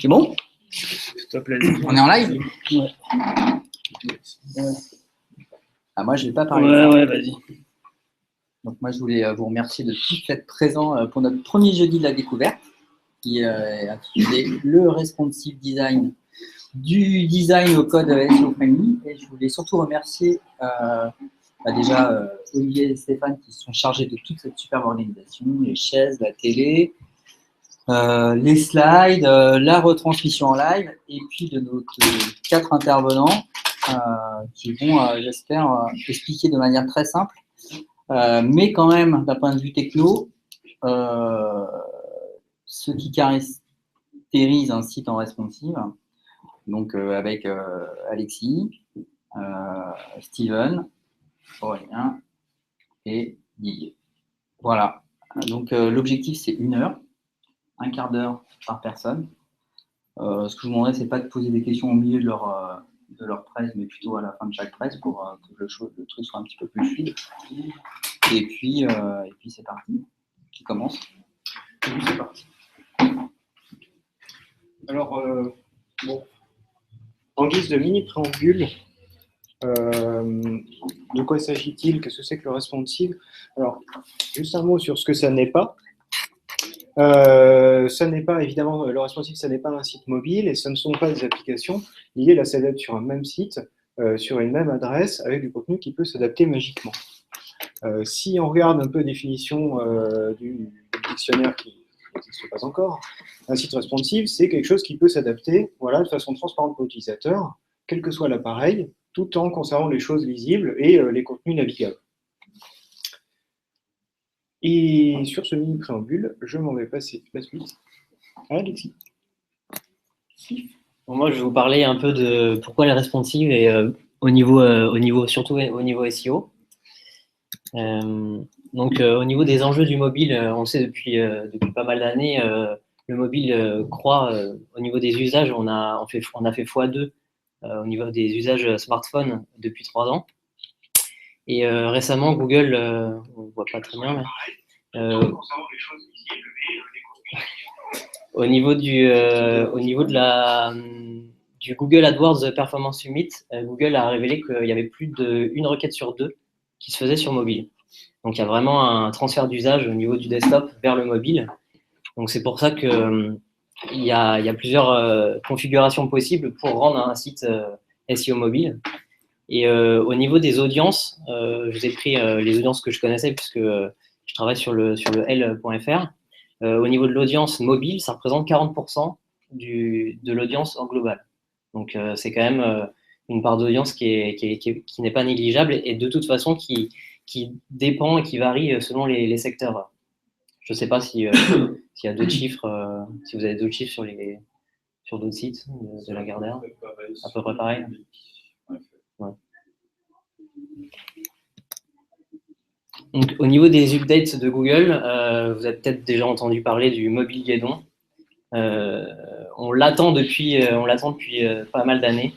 C'est bon? Stop, là. On est en live? Ouais. Ah, moi, je vais pas parler. Ouais, vas-y. Donc, moi, je voulais vous remercier de tous être présents pour notre premier jeudi de la découverte, qui est intitulé Le responsive design, du design au code SEO friendly. Et je voulais surtout remercier déjà Olivier et Stéphane qui sont chargés de toute cette superbe organisation, les chaises, la télé, les slides, la retransmission en live, et puis de nos 4 intervenants qui vont, j'espère, expliquer de manière très simple, mais quand même d'un point de vue techno, ce qui caractérise un site en responsive, donc avec Alexis, Steven, Aurélien et Didier. Voilà, donc l'objectif c'est 1 heure, un quart d'heure par personne. Ce que je vous demanderais, c'est pas de poser des questions au milieu de leur presse, mais plutôt à la fin de chaque presse pour que le truc soit un petit peu plus fluide. Et puis c'est parti. Qui commence? C'est parti. Alors, bon, en guise de mini préambule, de quoi s'agit-il? Qu'est-ce que c'est que le responsive? Alors, juste un mot sur ce que ça n'est pas. Ça n'est pas, évidemment, le responsive, ça n'est pas un site mobile et ce ne sont pas des applications liées, là, ça doit être sur un même site, sur une même adresse, avec du contenu qui peut s'adapter magiquement. Si on regarde un peu la définition du dictionnaire qui n'existe pas encore, un site responsive, c'est quelque chose qui peut s'adapter de façon transparente pour l'utilisateur, quel que soit l'appareil, tout en conservant les choses lisibles et les contenus navigables. Et sur ce mini préambule, je m'en vais passer la suite à Alexis. Bon, moi, je vais vous parler un peu de pourquoi les responsives et surtout au niveau SEO. Donc, au niveau des enjeux du mobile, on le sait depuis pas mal d'années, le mobile croît au niveau des usages. On a fait x2 au niveau des usages smartphone depuis 3 ans. Et récemment, Google, on ne voit pas très bien, mais au niveau du Google AdWords Performance Summit, Google a révélé qu'il y avait plus d'1 requête sur 2 qui se faisait sur mobile. Donc, il y a vraiment un transfert d'usage au niveau du desktop vers le mobile. Donc, c'est pour ça qu'il y a plusieurs configurations possibles pour rendre un site SEO mobile. Et au niveau des audiences, je vous ai pris les audiences que je connaissais puisque je travaille sur le L.fr. Au niveau de l'audience mobile, ça représente 40% de l'audience en global. Donc, c'est quand même une part d'audience qui n'est pas négligeable et de toute façon qui dépend et qui varie selon les secteurs. Je ne sais pas s'il y a d'autres chiffres, si vous avez d'autres chiffres sur d'autres sites de Lagardère. À peu près pareil. Ouais. Donc, au niveau des updates de Google, vous avez peut-être déjà entendu parler du Mobilegeddon. On l'attend depuis pas mal d'années.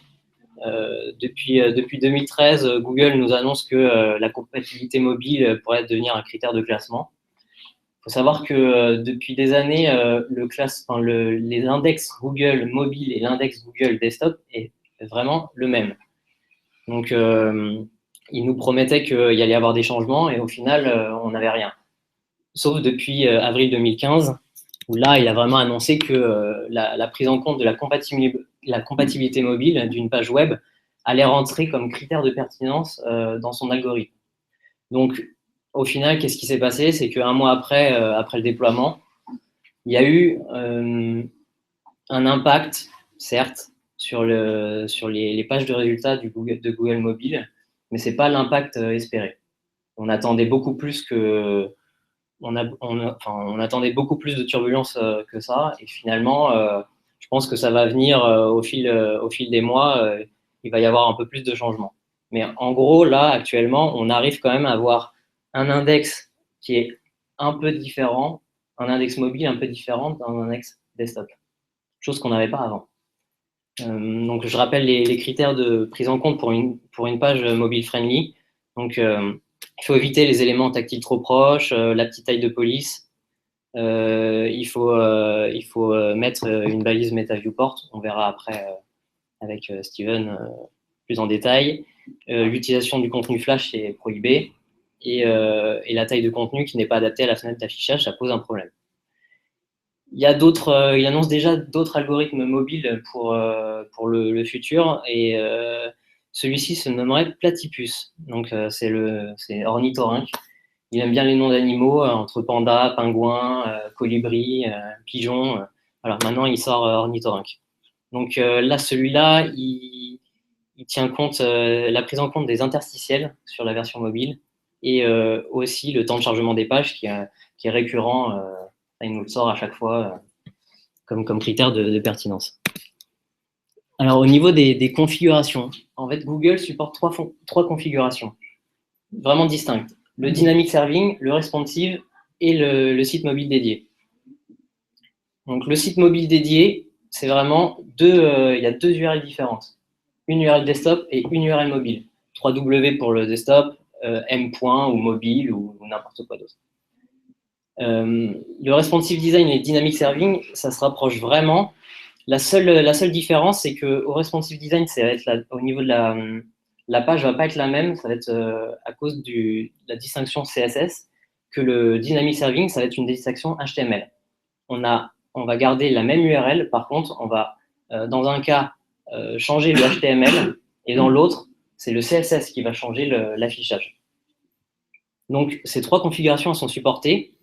Depuis 2013, Google nous annonce que la compatibilité mobile pourrait devenir un critère de classement. Il faut savoir que depuis des années, les index Google mobile et l'index Google desktop est vraiment le même. Donc, il nous promettait qu'il y allait y avoir des changements et au final, on n'avait rien. Sauf depuis avril 2015, où là, il a vraiment annoncé que la prise en compte de la compatibilité mobile d'une page web allait rentrer comme critère de pertinence dans son algorithme. Donc, au final, qu'est-ce qui s'est passé? C'est qu'un mois après le déploiement, il y a eu un impact, certes, sur les pages de résultats de Google Mobile, mais ce n'est pas l'impact espéré. On attendait beaucoup plus on attendait beaucoup plus de turbulences que ça, et finalement, je pense que ça va venir au fil des mois, il va y avoir un peu plus de changements. Mais en gros, là, actuellement, on arrive quand même à avoir un index qui est un peu différent, un index mobile un peu différent d'un index desktop, chose qu'on n'avait pas avant. Donc, je rappelle les critères de prise en compte pour une page mobile friendly. Donc, il faut éviter les éléments tactiles trop proches, la petite taille de police, Il faut mettre une balise MetaViewport. On verra après avec Steven plus en détail. L'utilisation du contenu flash est prohibée. Et la taille de contenu qui n'est pas adaptée à la fenêtre d'affichage, ça pose un problème. Il annonce déjà d'autres algorithmes mobiles pour le futur, et celui-ci se nommerait Platypus. Donc c'est ornithorynque. Il aime bien les noms d'animaux, entre panda, pingouin, colibri, pigeon. Alors maintenant, il sort ornithorynque. Donc là, celui-là, il tient compte la prise en compte des interstitiels sur la version mobile, et aussi le temps de chargement des pages qui est récurrent. Il nous le sort à chaque fois comme critère de pertinence. Alors, au niveau des configurations, en fait, Google supporte trois configurations vraiment distinctes. Le dynamic serving, le responsive et le site mobile dédié. Donc, le site mobile dédié, c'est vraiment il y a deux URL différentes. Une URL desktop et une URL mobile. 3W pour le desktop, M. ou mobile ou n'importe quoi d'autre. Le responsive design et le dynamic serving, ça se rapproche vraiment. La seule différence, c'est qu'au responsive design, ça va être au niveau de la page, va pas être la même. Ça va être à cause de la distinction CSS, que le dynamic serving, ça va être une distinction HTML. On va garder la même URL. Par contre, on va, dans un cas, changer le HTML, et dans l'autre, c'est le CSS qui va changer l'affichage. Donc, ces trois configurations sont supportées,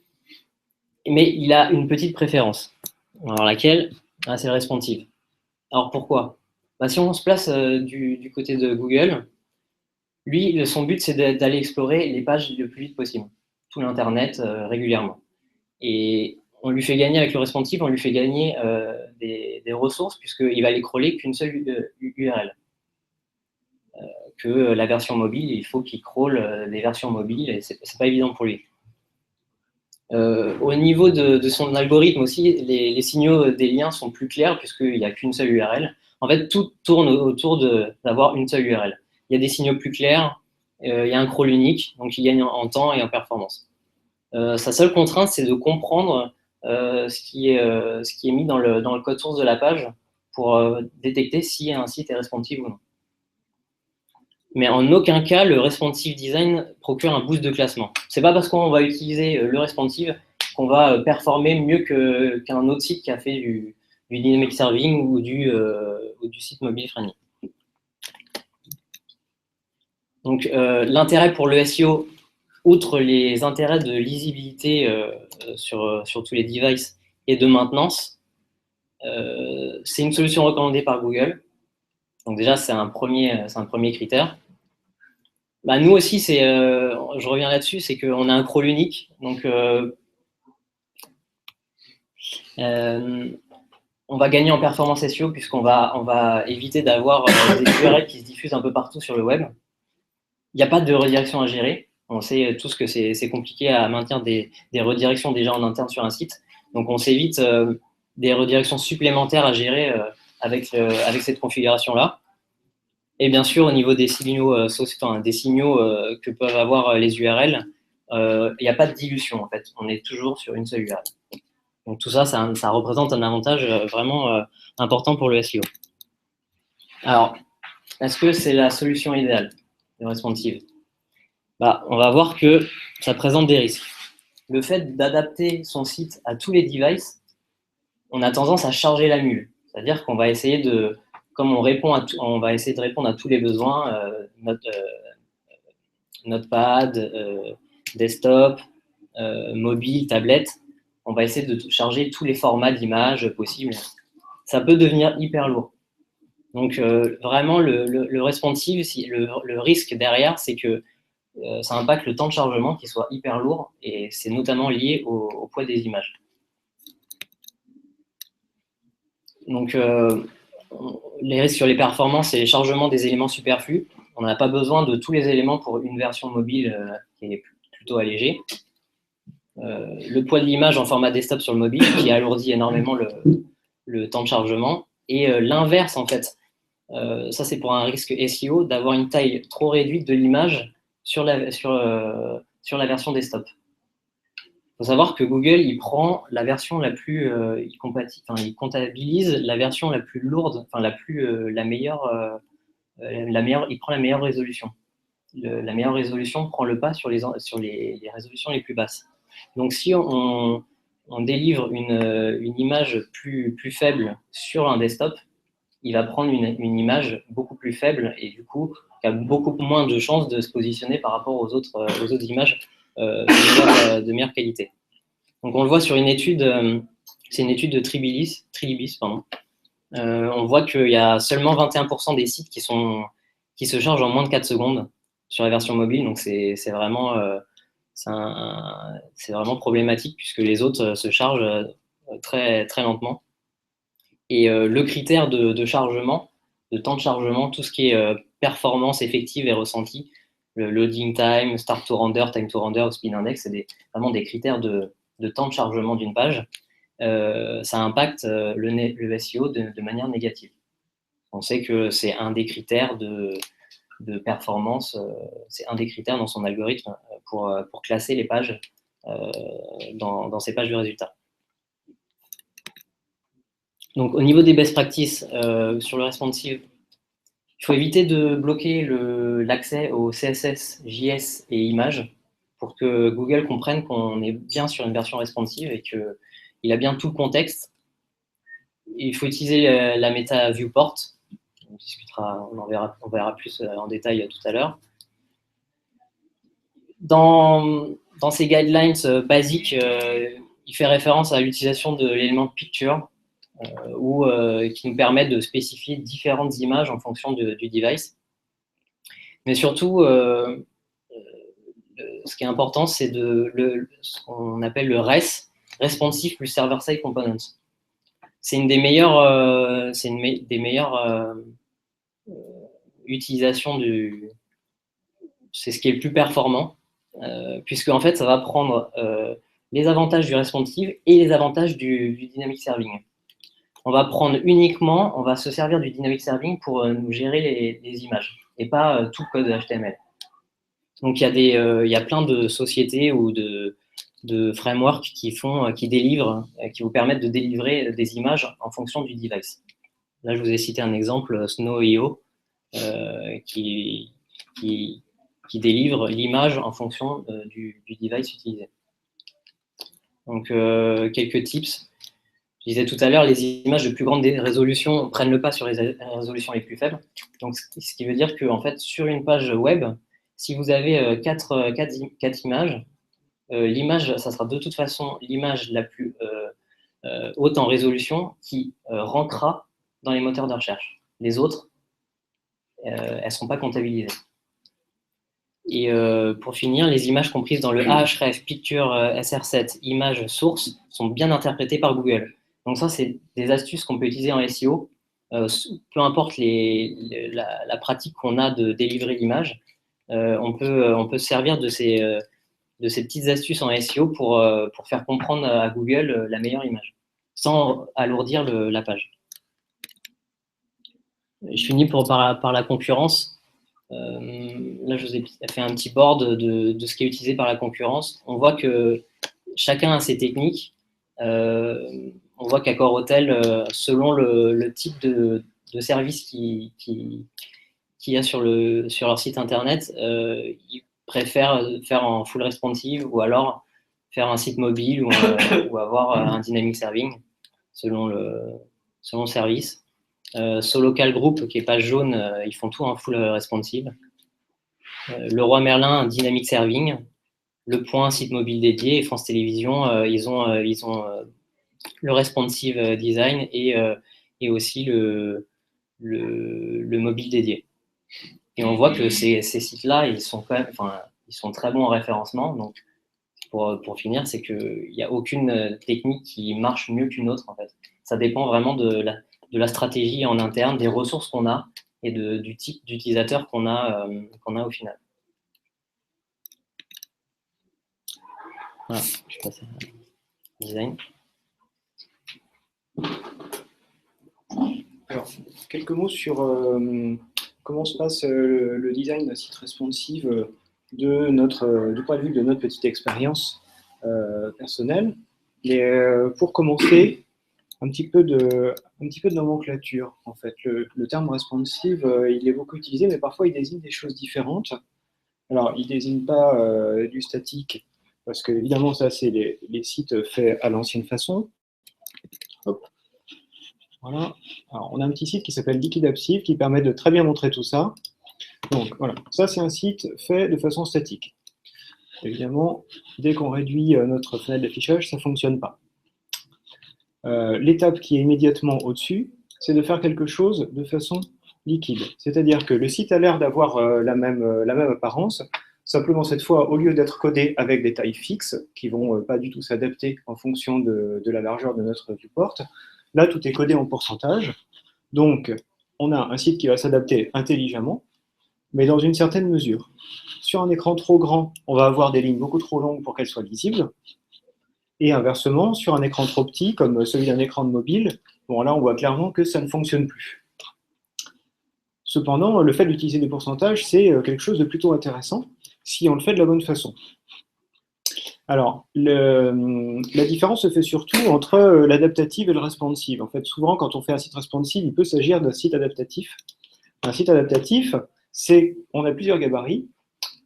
mais il a une petite préférence. Alors, laquelle? C'est le responsive. Alors, pourquoi? Si on se place du côté de Google, lui, son but, c'est d'aller explorer les pages le plus vite possible, tout l'Internet régulièrement. Et on lui fait gagner, avec le responsive, on lui fait gagner des ressources, puisqu'il va aller crawler qu'une seule URL. Que la version mobile, il faut qu'il crawl des versions mobiles, et c'est pas évident pour lui. Au niveau de son algorithme aussi, les signaux des liens sont plus clairs, puisqu'il n'y a qu'une seule URL. En fait, tout tourne autour d'avoir une seule URL. Il y a des signaux plus clairs, il y a un crawl unique, donc il gagne en temps et en performance. Sa seule contrainte, c'est de comprendre ce qui est mis dans le code source de la page pour détecter si un site est responsive ou non. Mais en aucun cas, le responsive design procure un boost de classement. C'est pas parce qu'on va utiliser le responsive qu'on va performer mieux qu'un autre site qui a fait du dynamic serving ou du site mobile friendly. Donc, l'intérêt pour le SEO, outre les intérêts de lisibilité sur tous les devices et de maintenance, c'est une solution recommandée par Google. Donc déjà, c'est un premier critère. Nous aussi, je reviens là-dessus, c'est qu'on a un crawl unique. Donc, on va gagner en performance SEO, puisqu'on va éviter d'avoir des URL qui se diffusent un peu partout sur le web. Il n'y a pas de redirection à gérer. On sait tous que c'est compliqué à maintenir des redirections déjà en interne sur un site. Donc, on s'évite des redirections supplémentaires à gérer avec cette configuration-là. Et bien sûr, au niveau des signaux, que peuvent avoir les URL, il n'y a pas de dilution, en fait. On est toujours sur une seule URL. Donc, tout ça, ça représente un avantage vraiment important pour le SEO. Alors, est-ce que c'est la solution idéale, le responsive? On va voir que ça présente des risques. Le fait d'adapter son site à tous les devices, on a tendance à charger la mule. C'est-à-dire qu'on va essayer comme on va essayer de répondre à tous les besoins, Notepad, desktop, mobile, tablette, on va essayer de charger tous les formats d'images possibles. Ça peut devenir hyper lourd. Donc, vraiment, le responsive, le risque derrière, c'est que ça impacte le temps de chargement qui soit hyper lourd, et c'est notamment lié au poids des images. Donc, les risques sur les performances et les chargements des éléments superflus. On n'a pas besoin de tous les éléments pour une version mobile qui est plutôt allégée. Le poids de l'image en format desktop sur le mobile qui alourdit énormément le temps de chargement. Et l'inverse, en fait, ça c'est pour un risque SEO, d'avoir une taille trop réduite de l'image sur la version desktop. faut savoir que Google, il prend la version la plus, il comptabilise la version la plus lourde, enfin la meilleure, il prend la meilleure résolution. La meilleure résolution prend le pas sur les résolutions les plus basses. Donc, si on délivre une image plus faible sur un desktop, il va prendre une image beaucoup plus faible et du coup, qui a beaucoup moins de chances de se positionner par rapport aux autres images de meilleure qualité. Donc, on le voit sur une étude, c'est une étude de Triblis, pardon. On voit qu'il y a seulement 21% des sites qui se chargent en moins de 4 secondes sur la version mobile. Donc, c'est vraiment problématique puisque les autres se chargent très, très lentement. Et le critère de chargement, de temps de chargement, tout ce qui est performance effective et ressentie, le loading time, start to render, time to render, speed index, c'est vraiment des critères de temps de chargement d'une page. Ça impacte le SEO de manière négative. On sait que c'est un des critères de performance, c'est un des critères dans son algorithme pour classer les pages dans ces pages de résultats. Donc, au niveau des best practices sur le responsive, il faut éviter de bloquer l'accès au CSS, JS et images pour que Google comprenne qu'on est bien sur une version responsive et qu'il a bien tout le contexte. Il faut utiliser la méta viewport. On verra plus en détail tout à l'heure. Dans ces guidelines basiques, il fait référence à l'utilisation de l'élément picture qui nous permet de spécifier différentes images en fonction du device. Mais surtout, ce qui est important, c'est ce qu'on appelle le REST, Responsive plus Server-Side Components. C'est une des meilleures, utilisations c'est ce qui est le plus performant, puisque en fait, ça va prendre les avantages du responsive et les avantages du dynamic serving. On va se servir du dynamic serving pour nous gérer les images et pas tout le code HTML. Donc, il y a plein de sociétés ou de frameworks qui vous permettent de délivrer des images en fonction du device. Là, je vous ai cité un exemple, Snow.io, qui délivre l'image en fonction du device utilisé. Donc, quelques tips. Je disais tout à l'heure, les images de plus grande résolution prennent le pas sur les résolutions les plus faibles. Donc, ce qui veut dire que en fait, sur une page web, si vous avez 4 images, l'image, ça sera de toute façon l'image la plus haute en résolution qui rankera dans les moteurs de recherche. Les autres, elles ne seront pas comptabilisées. Et pour finir, les images comprises dans le Ahref Picture SR7 image source sont bien interprétées par Google. Donc ça, c'est des astuces qu'on peut utiliser en SEO, peu importe la pratique qu'on a de délivrer l'image, on peut se servir de ces petites astuces en SEO pour faire comprendre à Google la meilleure image, sans alourdir la page. Je finis par la concurrence. Là, je vous ai fait un petit board de ce qui est utilisé par la concurrence. On voit que chacun a ses techniques. On voit qu'Accor Hotel, selon le type de service qu'il y a sur leur site internet, ils préfèrent faire en full responsive ou alors faire un site mobile ou avoir un dynamic serving selon le service. Solocal Group, qui est page jaune, ils font tout en full responsive. Leroy Merlin, un dynamic serving. Le Point, site mobile dédié. Et France Télévisions, ils ont le responsive design et aussi le mobile dédié. Et on voit que ces sites-là, ils sont très bons en référencement. Donc, pour finir, c'est qu'il n'y a aucune technique qui marche mieux qu'une autre, en fait. Ça dépend vraiment de la stratégie en interne, des ressources qu'on a et du type d'utilisateur qu'on a au final. Voilà, je passe à design. Alors, quelques mots sur comment se passe le design d'un site responsive du point de vue de notre petite expérience. personnel. Mais pour commencer, un petit peu de nomenclature, en fait. Le terme responsive, il est beaucoup utilisé, mais parfois il désigne des choses différentes. Alors, il ne désigne pas du statique, parce que évidemment, ça, c'est les sites faits à l'ancienne façon. Hop. Voilà. Alors, on a un petit site qui s'appelle Liquidaptive qui permet de très bien montrer tout ça. Donc, voilà. Ça, c'est un site fait de façon statique. Évidemment, dès qu'on réduit notre fenêtre d'affichage, ça ne fonctionne pas. L'étape qui est immédiatement au-dessus, c'est de faire quelque chose de façon liquide. C'est-à-dire que le site a l'air d'avoir la même apparence, simplement cette fois, au lieu d'être codé avec des tailles fixes, qui ne vont pas du tout s'adapter en fonction de la largeur de notre viewport, là, tout est codé en pourcentage. Donc, on a un site qui va s'adapter intelligemment, mais dans une certaine mesure. Sur un écran trop grand, on va avoir des lignes beaucoup trop longues pour qu'elles soient lisibles. Et inversement, sur un écran trop petit, comme celui d'un écran de mobile, bon, là, on voit clairement que ça ne fonctionne plus. Cependant, le fait d'utiliser des pourcentages, c'est quelque chose de plutôt intéressant si on le fait de la bonne façon. Alors, la différence se fait surtout entre l'adaptative et le responsive. En fait, souvent, quand on fait un site responsive, il peut s'agir d'un site adaptatif. Un site adaptatif, c'est on a plusieurs gabarits,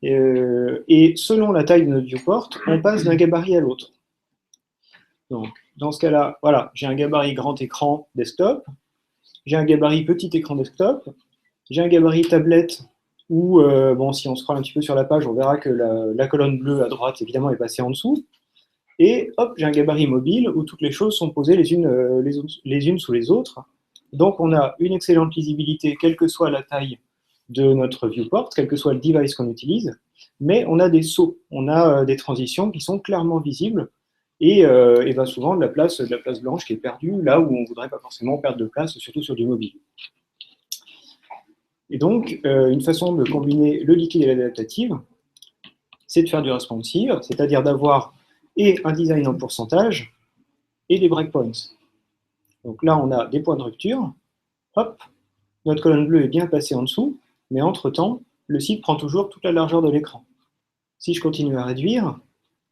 et selon la taille de notre viewport, on passe d'un gabarit à l'autre. Donc, dans ce cas-là, voilà, j'ai un gabarit grand écran desktop, j'ai un gabarit petit écran desktop, j'ai un gabarit tablette où, bon, si on scrolle un petit peu sur la page, on verra que la colonne bleue à droite, évidemment, est passée en dessous. Et hop, j'ai un gabarit mobile où toutes les choses sont posées les unes sous les autres. Donc, on a une excellente lisibilité, quelle que soit la taille de notre viewport, quel que soit le device qu'on utilise, mais on a des sauts, on a des transitions qui sont clairement visibles, et ben souvent de la place blanche qui est perdue là où on ne voudrait pas forcément perdre de place, surtout sur du mobile. Et donc, une façon de combiner le liquide et l'adaptative, c'est de faire du responsive, c'est-à-dire d'avoir et un design en pourcentage et des breakpoints. Donc là, on a des points de rupture, hop, notre colonne bleue est bien passée en dessous, mais entre-temps, le site prend toujours toute la largeur de l'écran. Si je continue à réduire,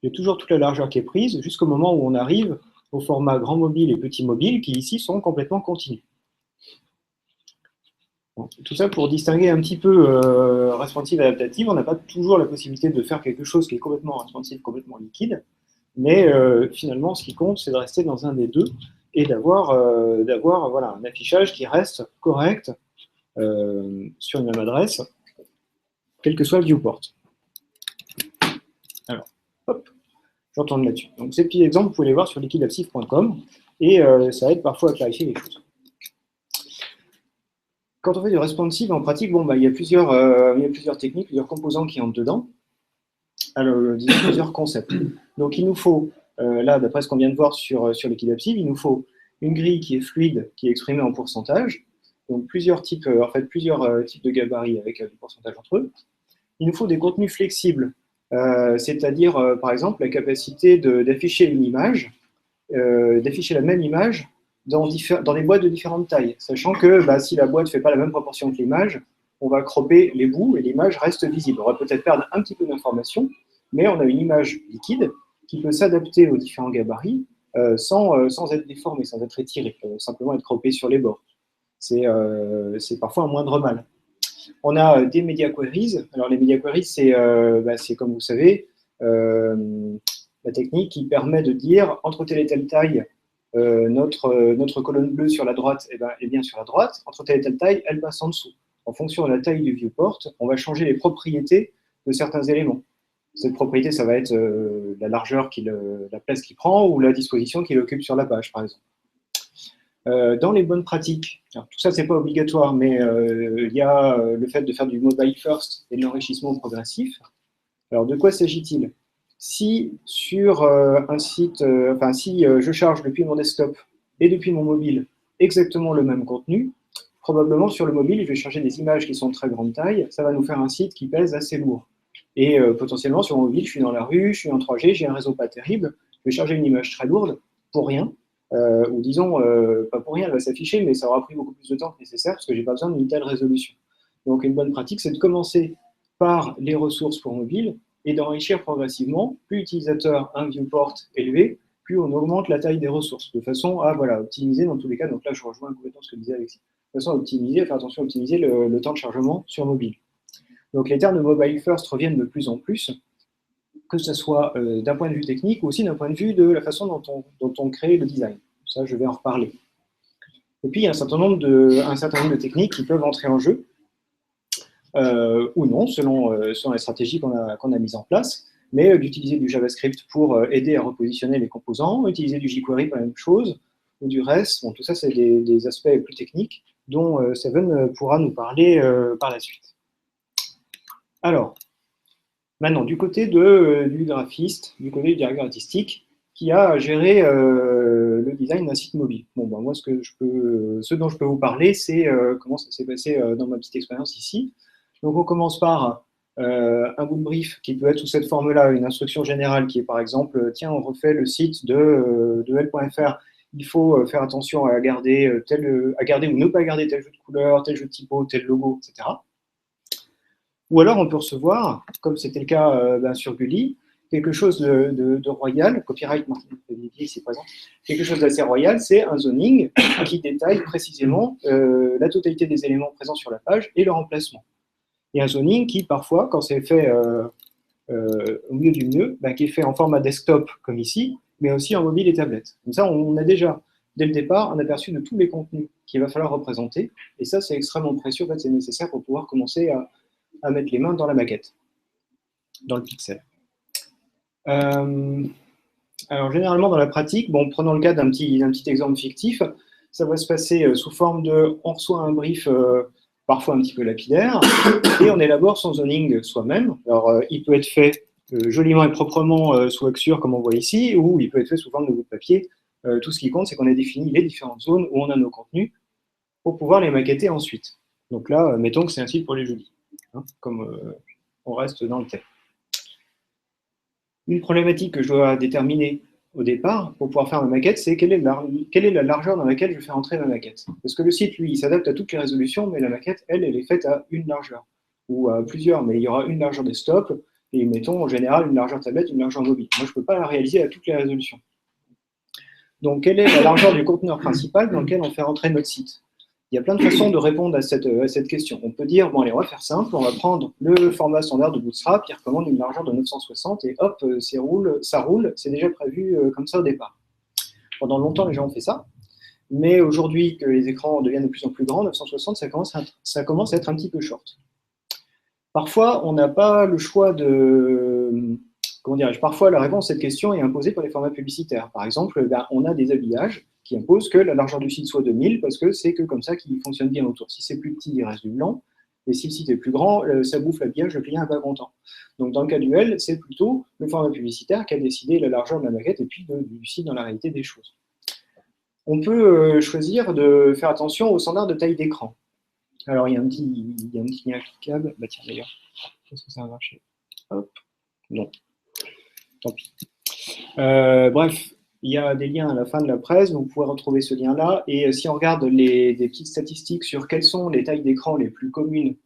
j'ai toujours toute la largeur qui est prise jusqu'au moment où on arrive au format grand mobile et petit mobile qui ici sont complètement continus. Bon, tout ça pour distinguer un petit peu responsive et adaptative. On n'a pas toujours la possibilité de faire quelque chose qui est complètement responsive, complètement liquide, mais finalement ce qui compte c'est de rester dans un des deux et d'avoir voilà, un affichage qui reste correct sur une même adresse, quel que soit le viewport. Alors, hop, je retourne là-dessus. Donc ces petits exemples, vous pouvez les voir sur liquidaptive.com et ça aide parfois à clarifier les choses. Quand on fait du responsive, en pratique, bon, bah, il y a plusieurs techniques, plusieurs composants qui entrent dedans. Alors, disons plusieurs concepts. Donc il nous faut, là, d'après ce qu'on vient de voir sur Liquidaptive, il nous faut une grille qui est fluide, qui est exprimée en pourcentage. Donc plusieurs types de gabarits avec des pourcentages entre eux. Il nous faut des contenus flexibles, c'est-à-dire, par exemple, la capacité d'afficher une image, d'afficher la même image dans des boîtes de différentes tailles, sachant que bah, si la boîte ne fait pas la même proportion que l'image, on va cropper les bouts et l'image reste visible. On va peut-être perdre un petit peu d'informations, mais on a une image liquide qui peut s'adapter aux différents gabarits sans être déformée, sans être étirée, simplement être croppée sur les bords. C'est parfois un moindre mal. On a des media queries. Alors les media queries, c'est comme vous savez, la technique qui permet de dire entre telle et telle taille, notre colonne bleue sur la droite est bien sur la droite, entre telle et telle taille, elle passe en dessous. En fonction de la taille du viewport, on va changer les propriétés de certains éléments. Cette propriété, ça va être la largeur, la place qu'il prend ou la disposition qu'il occupe sur la page, par exemple. Dans les bonnes pratiques, alors, tout ça, c'est pas obligatoire, mais il y a le fait de faire du mobile first et de l'enrichissement progressif. Alors, de quoi s'agit-il? Si sur un site, si je charge depuis mon desktop et depuis mon mobile exactement le même contenu, probablement sur le mobile, je vais charger des images qui sont de très grande taille, ça va nous faire un site qui pèse assez lourd. Et potentiellement, sur mon mobile, je suis dans la rue, je suis en 3G, j'ai un réseau pas terrible, je vais charger une image très lourde pour rien, ou disons, pas pour rien, elle va s'afficher, mais ça aura pris beaucoup plus de temps que nécessaire parce que je n'ai pas besoin d'une telle résolution. Donc une bonne pratique, c'est de commencer par les ressources pour mobile et d'enrichir progressivement. Plus l'utilisateur a un viewport élevé, plus on augmente la taille des ressources, de façon à optimiser dans tous les cas. Donc là, je rejoins complètement ce que disait Alexis. De façon à optimiser, faire attention à optimiser le temps de chargement sur mobile. Donc les termes de mobile first reviennent de plus en plus, que ce soit d'un point de vue technique ou aussi d'un point de vue de la façon dont on crée le design. Ça, je vais en reparler. Et puis, il y a un certain nombre de techniques qui peuvent entrer en jeu, ou non, selon les stratégies qu'on a mises en place, mais d'utiliser du JavaScript pour aider à repositionner les composants, utiliser du jQuery pour la même chose, ou du REST. Bon, tout ça, c'est des aspects plus techniques dont Seven pourra nous parler par la suite. Alors, maintenant, du côté du graphiste, du côté du directeur artistique, qui a géré le design d'un site mobile. Bon, ben, moi, ce dont je peux vous parler, c'est comment ça s'est passé dans ma petite expérience ici. Donc, on commence par un bout de brief qui peut être sous cette forme-là, une instruction générale qui est par exemple, tiens, on refait le site de L.fr, il faut faire attention à garder ou ne pas garder tel jeu de couleurs, tel jeu de typo, tel logo, etc. Ou alors, on peut recevoir, comme c'était le cas sur Gulli, quelque chose de royal, copyright, ici présent, quelque chose d'assez royal, c'est un zoning qui détaille précisément la totalité des éléments présents sur la page et leur emplacement. Et un zoning qui, parfois, quand c'est fait au mieux du mieux, qui est fait en format desktop, comme ici, mais aussi en mobile et tablette. Comme ça, on a déjà, dès le départ, un aperçu de tous les contenus qu'il va falloir représenter, et ça, c'est extrêmement précieux, en fait, c'est nécessaire pour pouvoir commencer à mettre les mains dans la maquette, dans le pixel. Alors, généralement, dans la pratique, prenons le cas d'un petit exemple fictif, ça va se passer sous forme de, on reçoit un brief parfois un petit peu lapidaire, et on élabore son zoning soi-même. Alors, il peut être fait joliment et proprement sous Axure, comme on voit ici, ou il peut être fait sous forme de bout de papier. Tout ce qui compte, c'est qu'on ait défini les différentes zones où on a nos contenus pour pouvoir les maqueter ensuite. Donc là, mettons que c'est un site pour les jeudis, hein, comme on reste dans le thème. Une problématique que je dois déterminer au départ pour pouvoir faire ma maquette, c'est quelle est la largeur dans laquelle je fais entrer ma maquette. Parce que le site, lui, il s'adapte à toutes les résolutions, mais la maquette, elle est faite à une largeur, ou à plusieurs, mais il y aura une largeur desktop, et mettons en général une largeur tablette, une largeur mobile. Moi, je ne peux pas la réaliser à toutes les résolutions. Donc, quelle est la largeur du conteneur principal dans lequel on fait rentrer notre site? Il y a plein de façons de répondre à cette question. On peut dire, bon allez, on va faire simple, on va prendre le format standard de Bootstrap qui recommande une largeur de 960 et hop, ça roule, c'est déjà prévu comme ça au départ. Pendant longtemps, les gens ont fait ça, mais aujourd'hui que les écrans deviennent de plus en plus grands, 960, ça commence à être un petit peu short. Parfois, on n'a pas le choix de... Comment dirais-je? Parfois, la réponse à cette question est imposée par les formats publicitaires. Par exemple, on a des habillages qui impose que la largeur du site soit 2000, parce que c'est que comme ça qu'il fonctionne bien autour. Si c'est plus petit, il reste du blanc, et si le site est plus grand, ça bouffe l'habillage, le client n'est pas content. Donc dans le cas du L, c'est plutôt le format publicitaire qui a décidé la largeur de la maquette et puis du site dans la réalité des choses. On peut choisir de faire attention au standard de taille d'écran. Alors il y a un petit lien cliquable, tiens d'ailleurs, est-ce que ça va marcher? Hop, non, tant pis. Bref, il y a des liens à la fin de la presse, donc vous pouvez retrouver ce lien-là. Et si on regarde des petites statistiques sur quelles sont les tailles d'écran les plus communes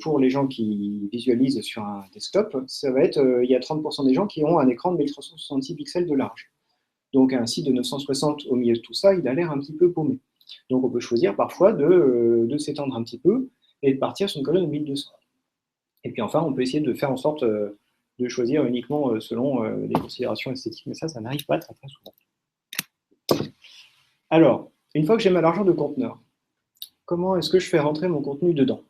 pour les gens qui visualisent sur un desktop, ça va être, il y a 30% des gens qui ont un écran de 1366 pixels de large. Donc un site de 960 au milieu de tout ça, il a l'air un petit peu paumé. Donc on peut choisir parfois de s'étendre un petit peu et de partir sur une colonne de 1200. Et puis enfin, on peut essayer de faire en sorte de choisir uniquement selon des considérations esthétiques, mais ça n'arrive pas très souvent. Alors, une fois que j'ai ma largeur de conteneur, comment est-ce que je fais rentrer mon contenu dedans?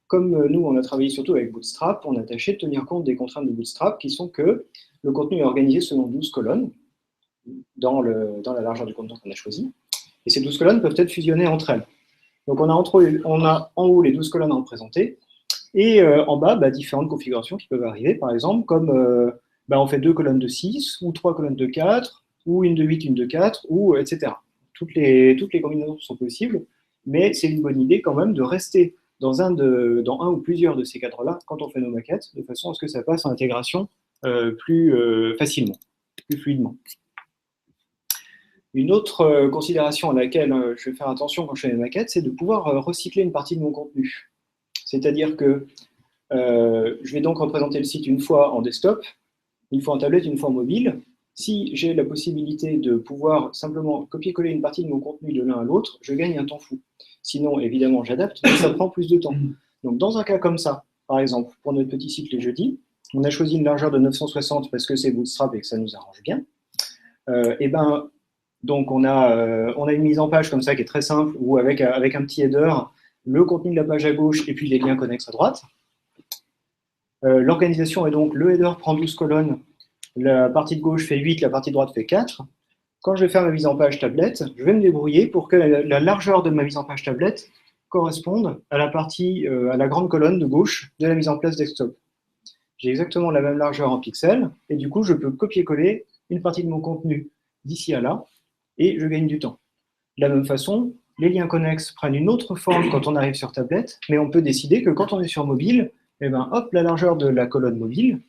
Comme nous, on a travaillé surtout avec Bootstrap, on a tâché de tenir compte des contraintes de Bootstrap qui sont que le contenu est organisé selon 12 colonnes dans la largeur du conteneur qu'on a choisi, et ces 12 colonnes peuvent être fusionnées entre elles. Donc on a en haut les 12 colonnes à représenter, et en bas, différentes configurations qui peuvent arriver, par exemple, comme on fait 2 colonnes de 6, ou 3 colonnes de 4, ou une de 8, une de 4, ou etc. Toutes les combinaisons sont possibles, mais c'est une bonne idée quand même de rester dans un ou plusieurs de ces cadres-là quand on fait nos maquettes, de façon à ce que ça passe en intégration plus facilement, plus fluidement. Une autre considération à laquelle je vais faire attention quand je fais mes maquettes, c'est de pouvoir recycler une partie de mon contenu. C'est-à-dire que Je vais donc représenter le site une fois en desktop, une fois en tablette, une fois en mobile. Si j'ai la possibilité de pouvoir simplement copier-coller une partie de mon contenu de l'un à l'autre, je gagne un temps fou. Sinon, évidemment, j'adapte, mais ça prend plus de temps. Donc, dans un cas comme ça, par exemple, pour notre petit site les jeudis, on a choisi une largeur de 960 parce que c'est Bootstrap et que ça nous arrange bien. Et ben, donc, on a une mise en page comme ça qui est très simple, où avec un petit header, le contenu de la page à gauche et puis les liens connexes à droite. L'organisation est donc, le header prend 12 colonnes, la partie de gauche fait 8, la partie de droite fait 4. Quand je vais faire ma mise en page tablette, je vais me débrouiller pour que la largeur de ma mise en page tablette corresponde à la grande colonne de gauche de la mise en place desktop. J'ai exactement la même largeur en pixels, et du coup, je peux copier-coller une partie de mon contenu d'ici à là, et je gagne du temps. De la même façon, les liens connexes prennent une autre forme quand on arrive sur tablette, mais on peut décider que quand on est sur mobile, eh ben, hop, la largeur de la colonne mobile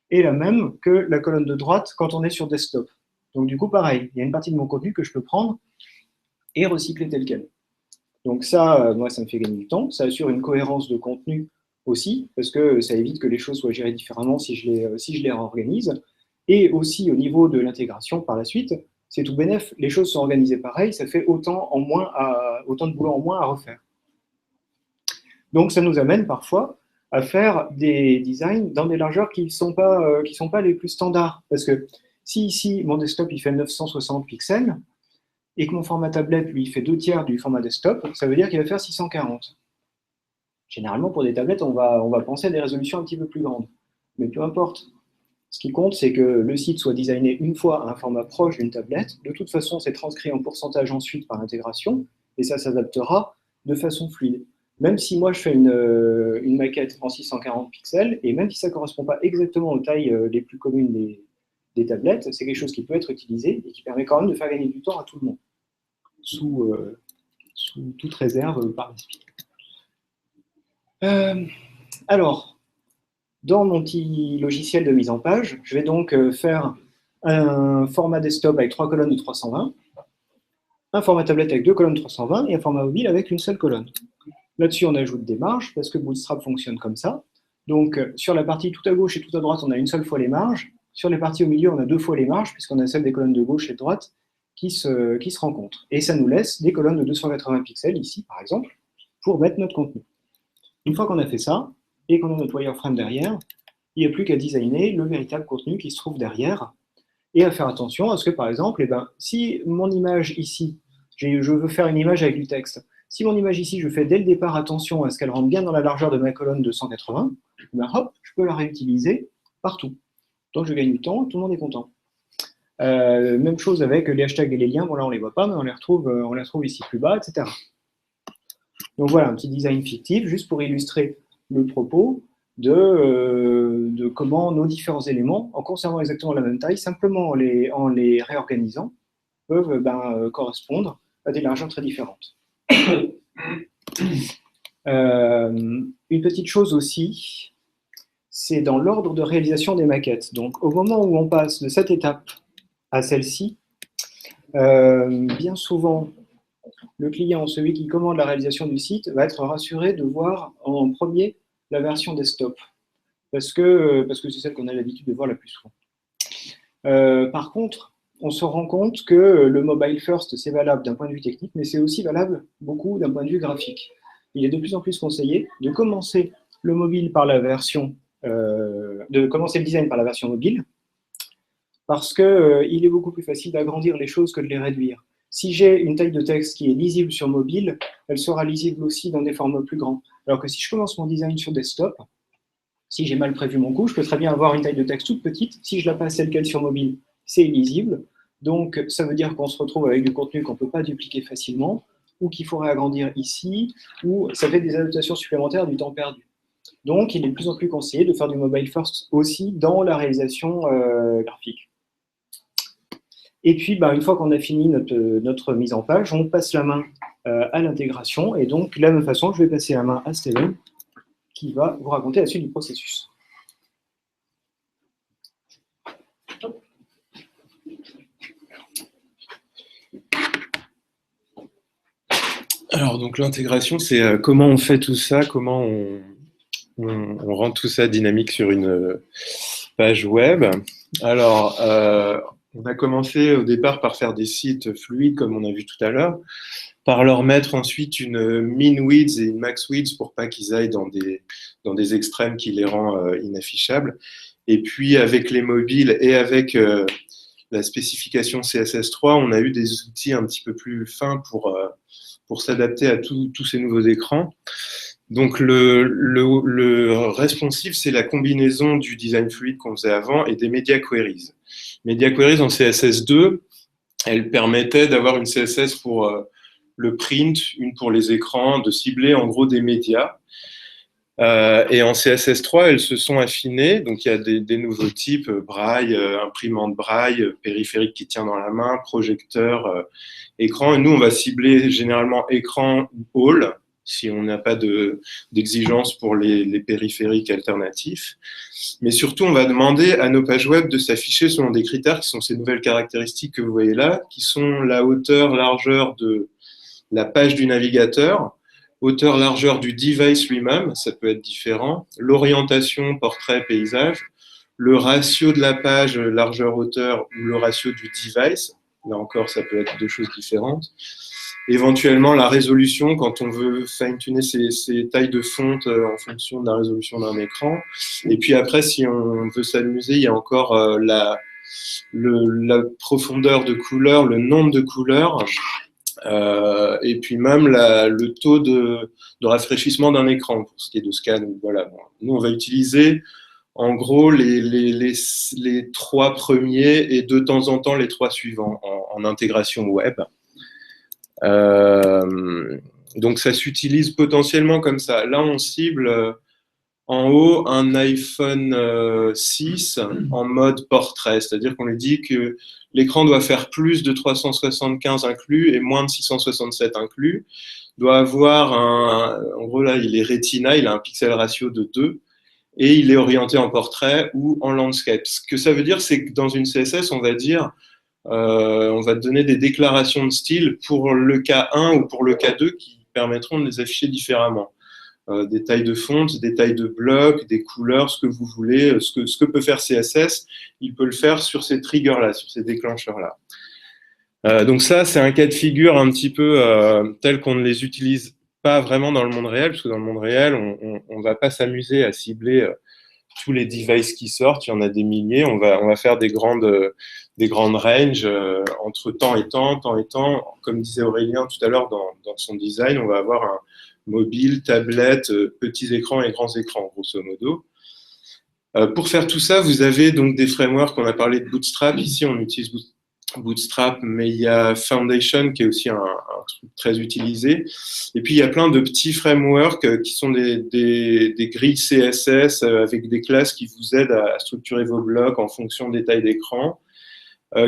est la même que la colonne de droite quand on est sur desktop. Donc du coup, pareil, il y a une partie de mon contenu que je peux prendre et recycler tel quel. Donc ça, moi, ça me fait gagner du temps. Ça assure une cohérence de contenu aussi, parce que ça évite que les choses soient gérées différemment si je les réorganise. Et aussi, au niveau de l'intégration par la suite, c'est tout bénef. Les choses sont organisées pareil, ça fait autant de boulot en moins à refaire. Donc ça nous amène parfois à faire des designs dans des largeurs qui ne sont pas les plus standards. Parce que si ici, mon desktop il fait 960 pixels, et que mon format tablette, lui, fait 2/3 du format desktop, ça veut dire qu'il va faire 640. Généralement, pour des tablettes, on va penser à des résolutions un petit peu plus grandes. Mais peu importe. Ce qui compte, c'est que le site soit designé une fois à un format proche d'une tablette. De toute façon, c'est transcrit en pourcentage ensuite par l'intégration, et ça s'adaptera de façon fluide. Même si moi, je fais une maquette en 640 pixels, et même si ça ne correspond pas exactement aux tailles les plus communes des tablettes, c'est quelque chose qui peut être utilisé et qui permet quand même de faire gagner du temps à tout le monde, sous toute réserve par la suite. Alors, dans mon petit logiciel de mise en page, je vais donc faire un format desktop avec 3 colonnes de 320, un format tablette avec 2 colonnes de 320 et un format mobile avec une seule colonne. Là-dessus, on ajoute des marges parce que Bootstrap fonctionne comme ça. Donc, sur la partie tout à gauche et tout à droite, on a une seule fois les marges. Sur les parties au milieu, on a 2 fois les marges puisqu'on a celle des colonnes de gauche et de droite qui se rencontrent. Et ça nous laisse des colonnes de 280 pixels, ici par exemple, pour mettre notre contenu. Une fois qu'on a fait ça, et qu'on a notre wireframe derrière, il n'y a plus qu'à designer le véritable contenu qui se trouve derrière, et à faire attention à ce que, par exemple, si mon image ici, je veux faire une image avec du texte, si mon image ici, je fais dès le départ attention à ce qu'elle rentre bien dans la largeur de ma colonne de 180, hop, je peux la réutiliser partout. Donc je gagne du temps, tout le monde est content. Même chose avec les hashtags et les liens, bon là on ne les voit pas, mais on les retrouve ici plus bas, etc. Donc voilà, un petit design fictif, juste pour illustrer le propos de comment nos différents éléments, en conservant exactement la même taille, simplement en les réorganisant, peuvent correspondre à des largeurs très différentes. Une petite chose aussi, c'est dans l'ordre de réalisation des maquettes. Donc au moment où on passe de cette étape à celle-ci, bien souvent, le client, celui qui commande la réalisation du site, va être rassuré de voir en premier la version desktop, parce que c'est celle qu'on a l'habitude de voir la plus souvent. Par contre, on se rend compte que le mobile first, c'est valable d'un point de vue technique, mais c'est aussi valable beaucoup d'un point de vue graphique. Il est de plus en plus conseillé de commencer le mobile par la version, de commencer le design par la version mobile, parce qu'il est beaucoup plus facile d'agrandir les choses que de les réduire. Si j'ai une taille de texte qui est lisible sur mobile, elle sera lisible aussi dans des formats plus grands. Alors que si je commence mon design sur desktop, si j'ai mal prévu mon coup, je peux très bien avoir une taille de texte toute petite. Si je la passe telle quelle sur mobile, c'est illisible. Donc, ça veut dire qu'on se retrouve avec du contenu qu'on ne peut pas dupliquer facilement, ou qu'il faudrait agrandir ici, ou ça fait des adaptations supplémentaires du temps perdu. Donc, il est de plus en plus conseillé de faire du mobile first aussi dans la réalisation graphique. Et puis, une fois qu'on a fini notre mise en page, on passe la main à l'intégration. Et donc, de la même façon, je vais passer la main à Steven, qui va vous raconter la suite du processus. Alors, donc l'intégration, c'est comment on fait tout ça, comment on on rend tout ça dynamique sur une page web. Alors, on a commencé au départ par faire des sites fluides, comme on a vu tout à l'heure, par leur mettre ensuite une min width et une max width pour pas qu'ils aillent dans des extrêmes qui les rend inaffichables. Et puis, avec les mobiles et avec la spécification CSS3, on a eu des outils un petit peu plus fins pour s'adapter à tous ces nouveaux écrans. Donc, le responsive, c'est la combinaison du design fluide qu'on faisait avant et des media queries. Media queries en CSS2, elles permettaient d'avoir une CSS pour le print, une pour les écrans, de cibler en gros des médias. Et en CSS3, elles se sont affinées. Donc, il y a des nouveaux types, braille, imprimante braille, périphérique qui tient dans la main, projecteur, écran. Et nous, on va cibler généralement écran ou hall, si on n'a pas d'exigence pour les périphériques alternatifs. Mais surtout, on va demander à nos pages web de s'afficher selon des critères qui sont ces nouvelles caractéristiques que vous voyez là, qui sont la hauteur, largeur de la page du navigateur, hauteur, largeur du device lui-même, ça peut être différent, l'orientation, portrait, paysage, le ratio de la page, largeur, hauteur, ou le ratio du device, là encore, ça peut être deux choses différentes, éventuellement la résolution, quand on veut fine-tuner ses tailles de fonte en fonction de la résolution d'un écran, et puis après, si on veut s'amuser, il y a encore la profondeur de couleur, le nombre de couleurs, et puis même le taux de rafraîchissement d'un écran pour ce qui est de scan. Voilà. Nous, on va utiliser en gros les 3 premiers et de temps en temps les 3 suivants en intégration web. Donc, ça s'utilise potentiellement comme ça. Là, on cible en haut un iPhone 6 en mode portrait, c'est-à-dire qu'on lui dit que l'écran doit faire plus de 375 inclus et moins de 667 inclus, doit avoir en gros là il est Retina, il a un pixel ratio de 2 et il est orienté en portrait ou en landscape. Ce que ça veut dire, c'est que dans une CSS, on va dire, on va donner des déclarations de style pour le cas 1 ou pour le cas 2 qui permettront de les afficher différemment. Des tailles de fonte, des tailles de blocs, des couleurs, ce que vous voulez, ce que peut faire CSS, il peut le faire sur ces triggers-là, sur ces déclencheurs-là. Donc ça, c'est un cas de figure un petit peu tel qu'on ne les utilise pas vraiment dans le monde réel, parce que dans le monde réel, on ne va pas s'amuser à cibler tous les devices qui sortent, il y en a des milliers, on va faire des grandes ranges entre temps et temps, comme disait Aurélien tout à l'heure dans son design, on va avoir un mobile, tablette, petits écrans et grands écrans, grosso modo. Pour faire tout ça, vous avez donc des frameworks, on a parlé de Bootstrap, ici on utilise Bootstrap, mais il y a Foundation qui est aussi un truc très utilisé. Et puis il y a plein de petits frameworks qui sont des grilles CSS avec des classes qui vous aident à structurer vos blocs en fonction des tailles d'écran,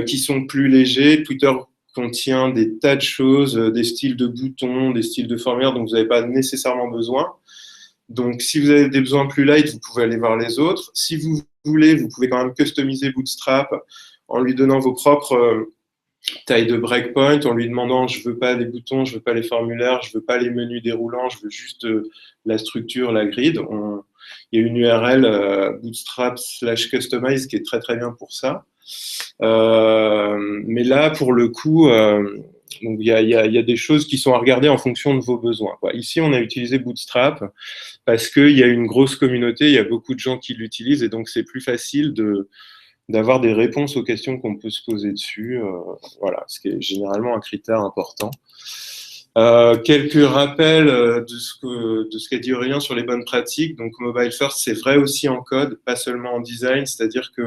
qui sont plus légers. Twitter contient des tas de choses, des styles de boutons, des styles de formulaires dont vous n'avez pas nécessairement besoin. Donc, si vous avez des besoins plus light, vous pouvez aller voir les autres. Si vous voulez, vous pouvez quand même customiser Bootstrap en lui donnant vos propres tailles de breakpoint, en lui demandant « je veux pas les boutons, je veux pas les formulaires, je veux pas les menus déroulants, je veux juste la structure, la grid ». Il y a une URL bootstrap/customize qui est très très bien pour ça. Mais là, pour le coup, donc il y a des choses qui sont à regarder en fonction de vos besoins, quoi. Ici, on a utilisé Bootstrap parce qu'il y a une grosse communauté, il y a beaucoup de gens qui l'utilisent et donc c'est plus facile d'avoir des réponses aux questions qu'on peut se poser dessus. Voilà, ce qui est généralement un critère important. Quelques rappels de ce qu'a dit Aurélien sur les bonnes pratiques. Donc, Mobile First, c'est vrai aussi en code, pas seulement en design, c'est-à-dire que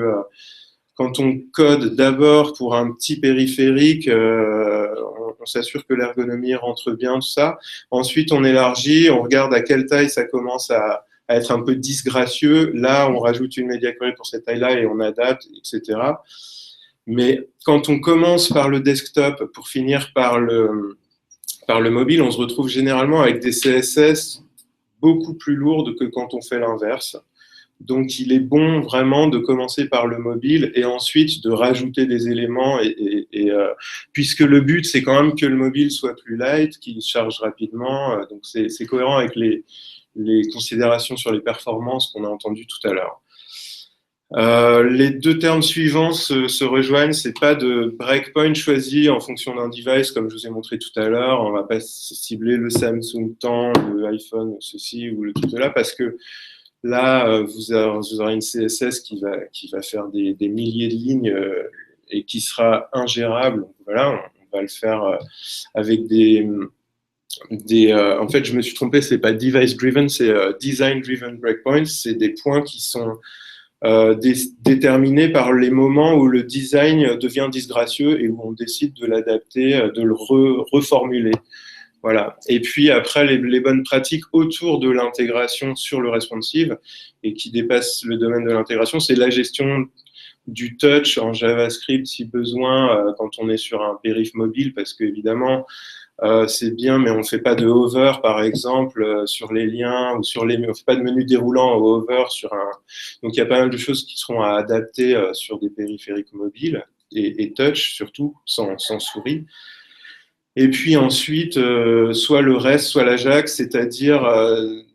quand on code d'abord pour un petit périphérique, on s'assure que l'ergonomie rentre bien, tout ça. Ensuite, on élargit, on regarde à quelle taille ça commence à être un peu disgracieux. Là, on rajoute une media query pour cette taille-là et on adapte, etc. Mais quand on commence par le desktop pour finir par le mobile, on se retrouve généralement avec des CSS beaucoup plus lourdes que quand on fait l'inverse. Donc, il est bon vraiment de commencer par le mobile et ensuite de rajouter des éléments. Puisque le but, c'est quand même que le mobile soit plus light, qu'il charge rapidement. Donc, c'est cohérent avec les considérations sur les performances qu'on a entendues tout à l'heure. Les deux termes suivants se rejoignent. C'est pas de breakpoint choisi en fonction d'un device, comme je vous ai montré tout à l'heure. On va pas cibler le Samsung tant, le iPhone ceci ou le truc de là, parce que là, vous aurez une CSS qui va faire des milliers de lignes et qui sera ingérable. Donc, voilà, on va le faire avec en fait, je me suis trompé, c'est pas device driven, c'est design driven breakpoints. C'est des points qui sont déterminé par les moments où le design devient disgracieux et où on décide de l'adapter, de le reformuler. Voilà. Et puis après, les bonnes pratiques autour de l'intégration sur le responsive et qui dépassent le domaine de l'intégration, c'est la gestion du touch en JavaScript si besoin quand on est sur un périph' mobile, parce qu'évidemment, c'est bien, mais on ne fait pas de hover, par exemple, sur les liens, ou on ne fait pas de menu déroulant au hover sur un. Donc, il y a pas mal de choses qui seront à adapter sur des périphériques mobiles et touch, surtout, sans souris. Et puis ensuite, soit le REST, soit l'Ajax, c'est-à-dire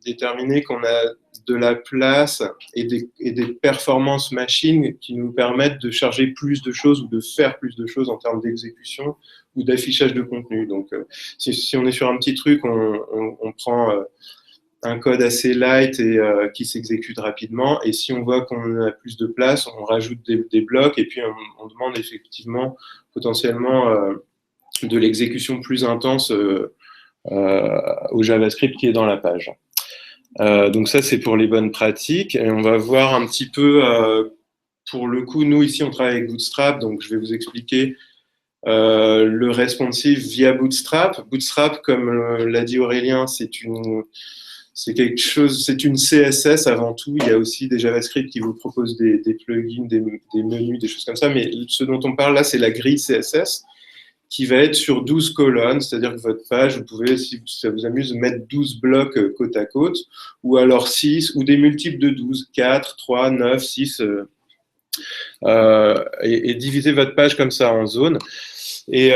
déterminer qu'on a de la place et des performances machines qui nous permettent de charger plus de choses ou de faire plus de choses en termes d'exécution ou d'affichage de contenu. Donc, si on est sur un petit truc, on prend un code assez light et qui s'exécute rapidement. Et si on voit qu'on a plus de place, on rajoute des blocs et puis on demande effectivement potentiellement de l'exécution plus intense au JavaScript qui est dans la page. Donc ça, c'est pour les bonnes pratiques. Et on va voir un petit peu, pour le coup, nous ici, on travaille avec Bootstrap, donc je vais vous expliquer le responsive via Bootstrap. Bootstrap, comme l'a dit Aurélien, c'est quelque chose, c'est une CSS avant tout. Il y a aussi des JavaScript qui vous proposent des plugins, des menus, des choses comme ça. Mais ce dont on parle là, c'est la grille CSS qui va être sur 12 colonnes, c'est-à-dire que votre page, vous pouvez, si ça vous amuse, mettre 12 blocs côte à côte, ou alors 6, ou des multiples de 12, 4, 3, 9, 6, et diviser votre page comme ça en zones. Et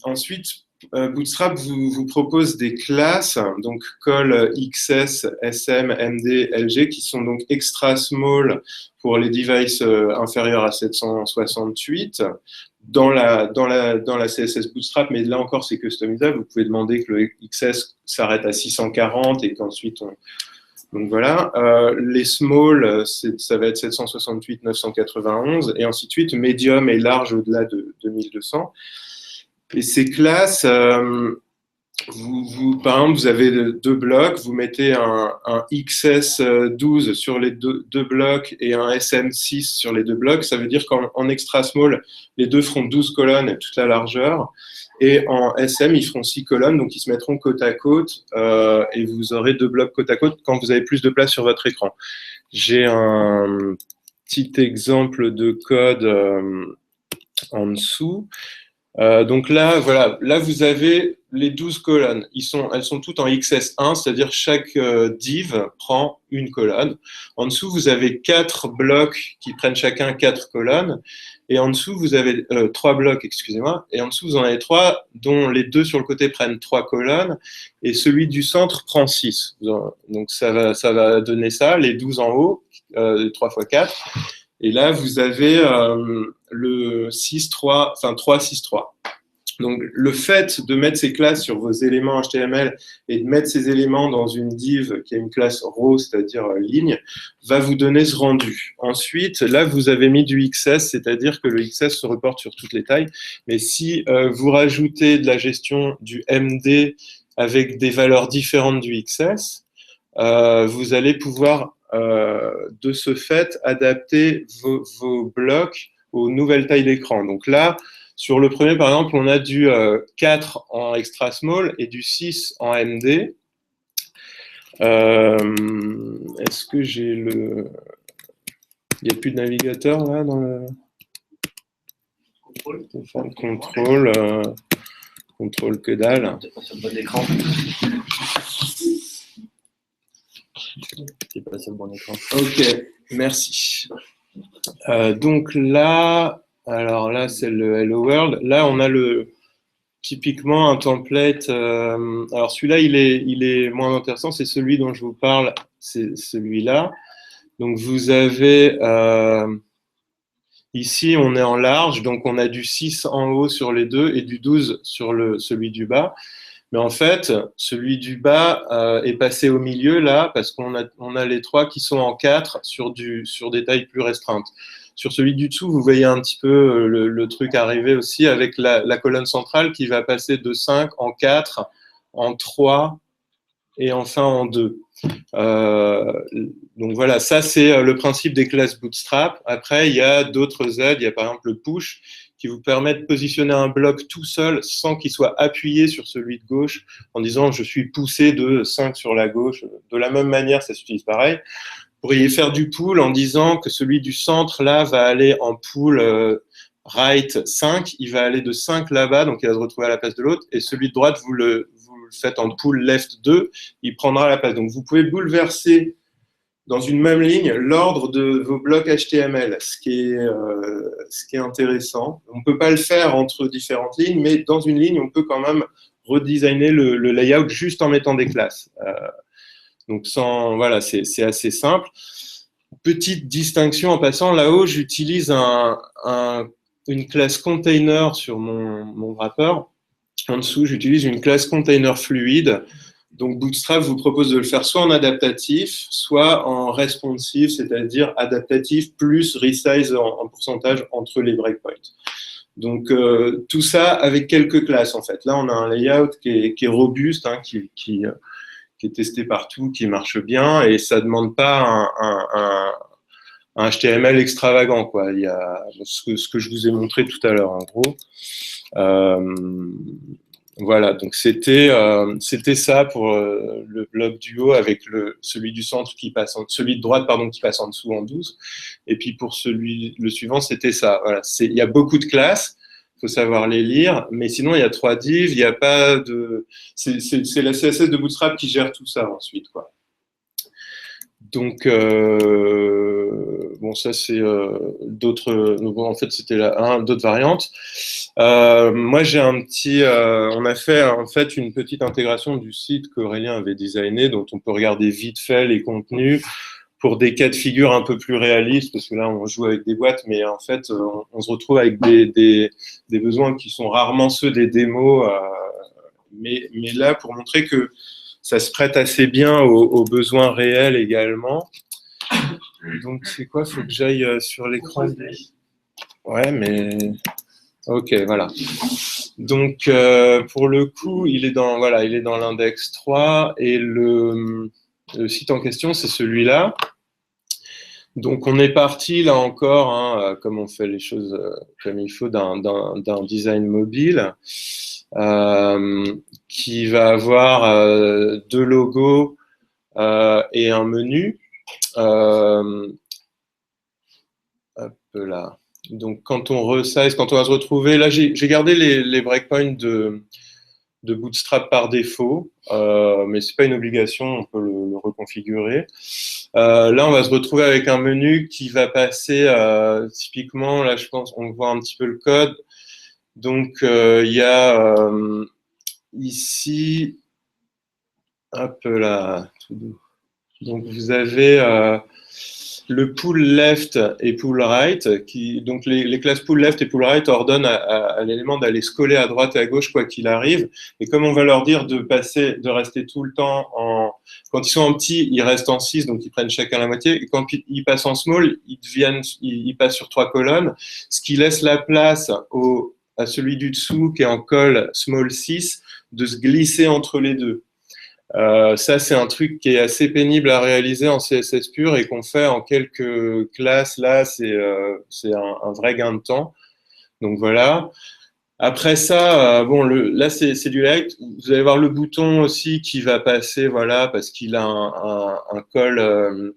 ensuite, Bootstrap vous propose des classes, donc call, XS, SM, MD, LG, qui sont donc extra small pour les devices inférieurs à 768 dans la CSS Bootstrap, mais là encore c'est customisable. Vous pouvez demander que le XS s'arrête à 640 et qu'ensuite donc voilà, les small, ça va être 768, 991 et ainsi de suite. Medium et large au-delà de 2200. Et ces classes, par exemple, vous avez deux blocs, vous mettez un XS12 sur les deux blocs et un SM6 sur les deux blocs. Ça veut dire qu'en extra small, les deux feront 12 colonnes et toute la largeur. Et en SM, ils feront 6 colonnes, donc ils se mettront côte à côte et vous aurez deux blocs côte à côte quand vous avez plus de place sur votre écran. J'ai un petit exemple de code en dessous. Donc là, voilà, là vous avez les 12 colonnes. Elles sont toutes en XS1, c'est-à-dire chaque div prend une colonne. En dessous, vous avez 4 blocs qui prennent chacun 4 colonnes. Et en dessous, vous avez 3 blocs, excusez-moi. Et en dessous, vous en avez 3, dont les 2 sur le côté prennent 3 colonnes. Et celui du centre prend 6. Donc ça va donner ça, les 12 en haut, 3 x 4. Et là, vous avez le 6-3, enfin 3-6-3. Donc, le fait de mettre ces classes sur vos éléments HTML et de mettre ces éléments dans une div qui a une classe row, c'est-à-dire ligne, va vous donner ce rendu. Ensuite, là, vous avez mis du XS, c'est-à-dire que le XS se reporte sur toutes les tailles. Mais si vous rajoutez de la gestion du MD avec des valeurs différentes du XS, vous allez pouvoir de ce fait adapter vos blocs aux nouvelles tailles d'écran. Donc là, sur le premier, par exemple, on a du 4 en extra small et du 6 en MD. Est-ce que j'ai le... Il n'y a plus de navigateur là dans le... Contrôle. Contrôle que dalle. Sur le bon écran. C'est pas sur le bon écran. Ok, merci. Donc là, alors là c'est le Hello World. Là on a le typiquement un template. Alors celui-là, il est moins intéressant, c'est celui dont je vous parle, c'est celui-là. Donc vous avez ici, on est en large, donc on a du 6 en haut sur les deux et du 12 sur celui du bas. Mais en fait, celui du bas est passé au milieu là parce qu'on a les trois qui sont en 4 sur des tailles plus restreintes. Sur celui du dessous, vous voyez un petit peu le truc arriver aussi avec la colonne centrale qui va passer de 5 en 4, en 3 et enfin en 2. Donc voilà, ça c'est le principe des classes Bootstrap. Après, il y a d'autres aides. Il y a par exemple le push qui vous permet de positionner un bloc tout seul sans qu'il soit appuyé sur celui de gauche en disant je suis poussé de 5 sur la gauche. De la même manière, ça s'utilise pareil. Vous pourriez faire du pull en disant que celui du centre là va aller en pull right 5, il va aller de 5 là-bas, donc il va se retrouver à la place de l'autre, et celui de droite, vous le faites en pull left 2, il prendra la place. Donc vous pouvez bouleverser dans une même ligne l'ordre de vos blocs HTML, ce qui est intéressant. On ne peut pas le faire entre différentes lignes, mais dans une ligne, on peut quand même redesigner le layout juste en mettant des classes. Donc voilà, c'est assez simple. Petite distinction en passant, là-haut, j'utilise une classe container sur mon wrapper. En dessous, j'utilise une classe container fluide. Donc, Bootstrap vous propose de le faire soit en adaptatif, soit en responsive, c'est-à-dire adaptatif plus resize en pourcentage entre les breakpoints. Donc, tout ça avec quelques classes, en fait. Là, on a un layout qui est robuste, hein, qui est testé partout, qui marche bien, et ça ne demande pas un HTML extravagant, quoi. Il y a ce que je vous ai montré tout à l'heure, en gros. Voilà, donc c'était ça pour le bloc du haut avec celui du centre celui de droite pardon qui passe en dessous en 12, et puis pour le suivant c'était ça. Voilà, il y a beaucoup de classes, faut savoir les lire, mais sinon il y a 3 divs, il n'y a pas de, c'est la CSS de Bootstrap qui gère tout ça ensuite, quoi. Donc, bon, ça, c'est d'autres. Bon, en fait, c'était d'autres variantes. Moi, j'ai on a fait en fait une petite intégration du site qu'Aurélien avait designé, dont on peut regarder vite fait les contenus pour des cas de figure un peu plus réalistes, parce que là, on joue avec des boîtes, mais en fait, on se retrouve avec des besoins qui sont rarement ceux des démos. Mais là, pour montrer que ça se prête assez bien aux besoins réels également. Donc, c'est quoi? Il faut que j'aille sur l'écran. Ouais, mais... Ok, voilà. Donc, pour le coup, il est dans l'index 3 et le site en question, c'est celui-là. Donc, on est parti, là encore, hein, comme on fait les choses comme il faut, d'un design mobile qui va avoir 2 logos et un menu. Hop là. Donc, quand on resize, quand on va se retrouver, là, j'ai gardé les breakpoints de Bootstrap par défaut, mais c'est pas une obligation, on peut le reconfigurer. Là, on va se retrouver avec un menu qui va passer typiquement, là, je pense, on voit un petit peu le code. Donc, il y a ici, hop là, tout doux. Donc, vous avez le pull left et pull right, donc les classes pull left et pull right ordonnent à l'élément d'aller se coller à droite et à gauche quoi qu'il arrive. Et comme on va leur dire de rester tout le temps quand ils sont en petit, ils restent en 6, donc ils prennent chacun la moitié. Et quand ils passent en small, ils passent sur 3 colonnes, ce qui laisse la place à celui du dessous qui est en col small 6 de se glisser entre les deux. Ça, c'est un truc qui est assez pénible à réaliser en CSS pur et qu'on fait en quelques classes. Là, c'est un vrai gain de temps. Donc voilà. Après ça, bon, là, c'est du layout. Vous allez voir le bouton aussi qui va passer, voilà, parce qu'il a un col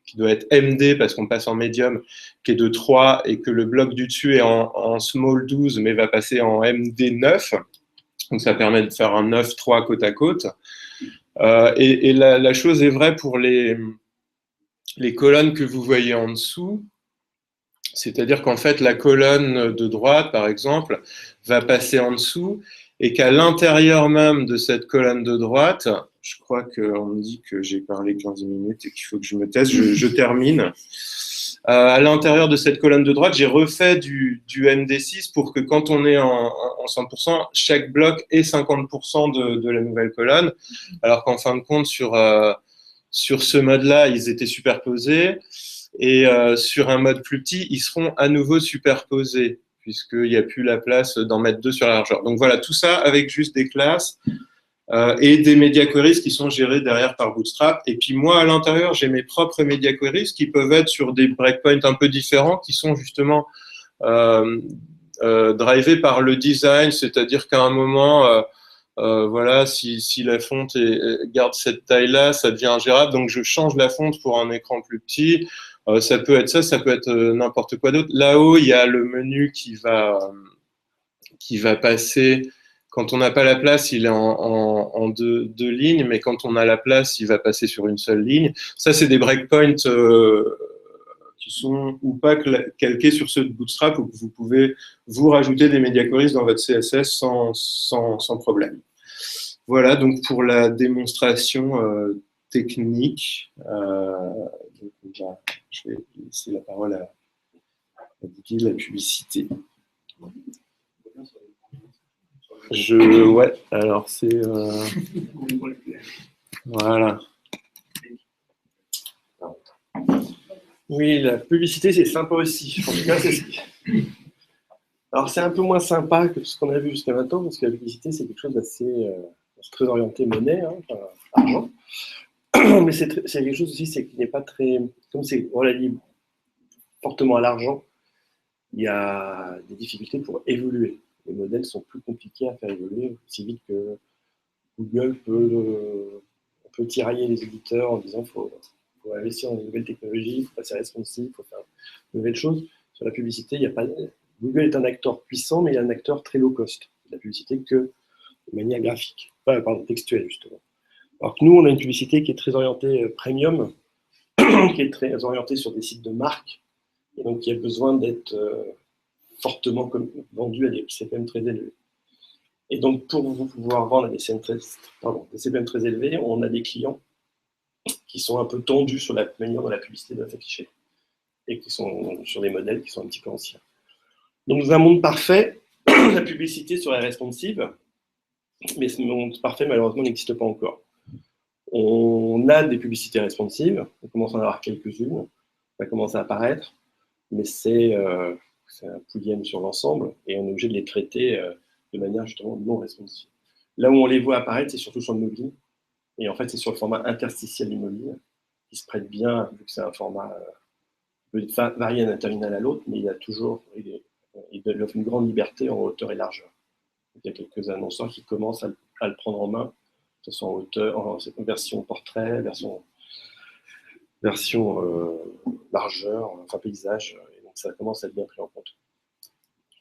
qui doit être MD parce qu'on passe en médium, qui est de 3 et que le bloc du dessus est en small 12, mais va passer en MD 9. Donc ça permet de faire un 9-3 côte à côte. Et la chose est vraie pour les colonnes que vous voyez en dessous. C'est-à-dire qu'en fait, la colonne de droite, par exemple, va passer en dessous et qu'à l'intérieur même de cette colonne de droite, je crois qu'on me dit que j'ai parlé 15 minutes et qu'il faut que je me taise, je termine. À l'intérieur de cette colonne de droite, j'ai refait du MD6 pour que quand on est en 100%, chaque bloc ait 50% de la nouvelle colonne, alors qu'en fin de compte, sur ce mode-là, ils étaient superposés, et sur un mode plus petit, ils seront à nouveau superposés, puisqu'il n'y a plus la place d'en mettre 2 sur la largeur. Donc voilà, tout ça avec juste des classes et des media queries qui sont gérés derrière par Bootstrap. Et puis moi, à l'intérieur, j'ai mes propres media queries qui peuvent être sur des breakpoints un peu différents, qui sont justement drivés par le design, c'est-à-dire qu'à un moment, voilà, si la fonte garde cette taille-là, ça devient ingérable, donc je change la fonte pour un écran plus petit. Ça peut être ça peut être n'importe quoi d'autre. Là-haut, il y a le menu qui va passer. Quand on n'a pas la place, il est en deux lignes, mais quand on a la place, il va passer sur une seule ligne. Ça, c'est des breakpoints qui sont ou pas calqués sur ceux de Bootstrap, où vous pouvez vous rajouter des media queries dans votre CSS sans problème. Voilà, donc pour la démonstration technique, je vais laisser la parole à Guy, la publicité. Ouais, alors c'est... Voilà. Oui, la publicité, c'est sympa aussi. En tout cas, alors, c'est un peu moins sympa que ce qu'on a vu jusqu'à maintenant, parce que la publicité, c'est quelque chose d'assez très orienté monnaie, hein, argent. Mais c'est quelque chose aussi qui n'est pas très... Comme c'est relatif fortement à l'argent, il y a des difficultés pour évoluer. Les modèles sont plus compliqués à faire évoluer aussi vite que Google peut tirailler les éditeurs en disant qu'il faut investir dans de nouvelles technologies, il faut passer responsive, il faut faire de nouvelles choses. Sur la publicité, il y a pas... Google est un acteur puissant, mais il est un acteur très low cost. La publicité que de manière graphique, pardon, textuelle justement. Alors que nous, on a une publicité qui est très orientée premium, qui est très orientée sur des sites de marque, et donc qui a besoin d'être fortement vendue à des CPM très élevés. Et donc, pour pouvoir vendre à des CPM très élevés, on a des clients qui sont un peu tendus sur la manière dont la publicité doit s'afficher, et qui sont sur des modèles qui sont un petit peu anciens. Donc, dans un monde parfait, la publicité serait responsive, mais ce monde parfait, malheureusement, n'existe pas encore. On a des publicités responsives, on commence à en avoir quelques-unes, ça commence à apparaître, mais c'est un pouillème sur l'ensemble, et on est obligé de les traiter de manière justement non responsive. Là où on les voit apparaître, c'est surtout sur le mobile, et en fait, c'est sur le format interstitiel du mobile, qui se prête bien, vu que c'est un format qui peut varier d'un terminal à l'autre, mais il offre une grande liberté en hauteur et largeur. Il y a quelques annonceurs qui commencent à le prendre en main, que ce soit en hauteur, en version portrait, version largeur, enfin paysage, et donc ça commence à être bien pris en compte.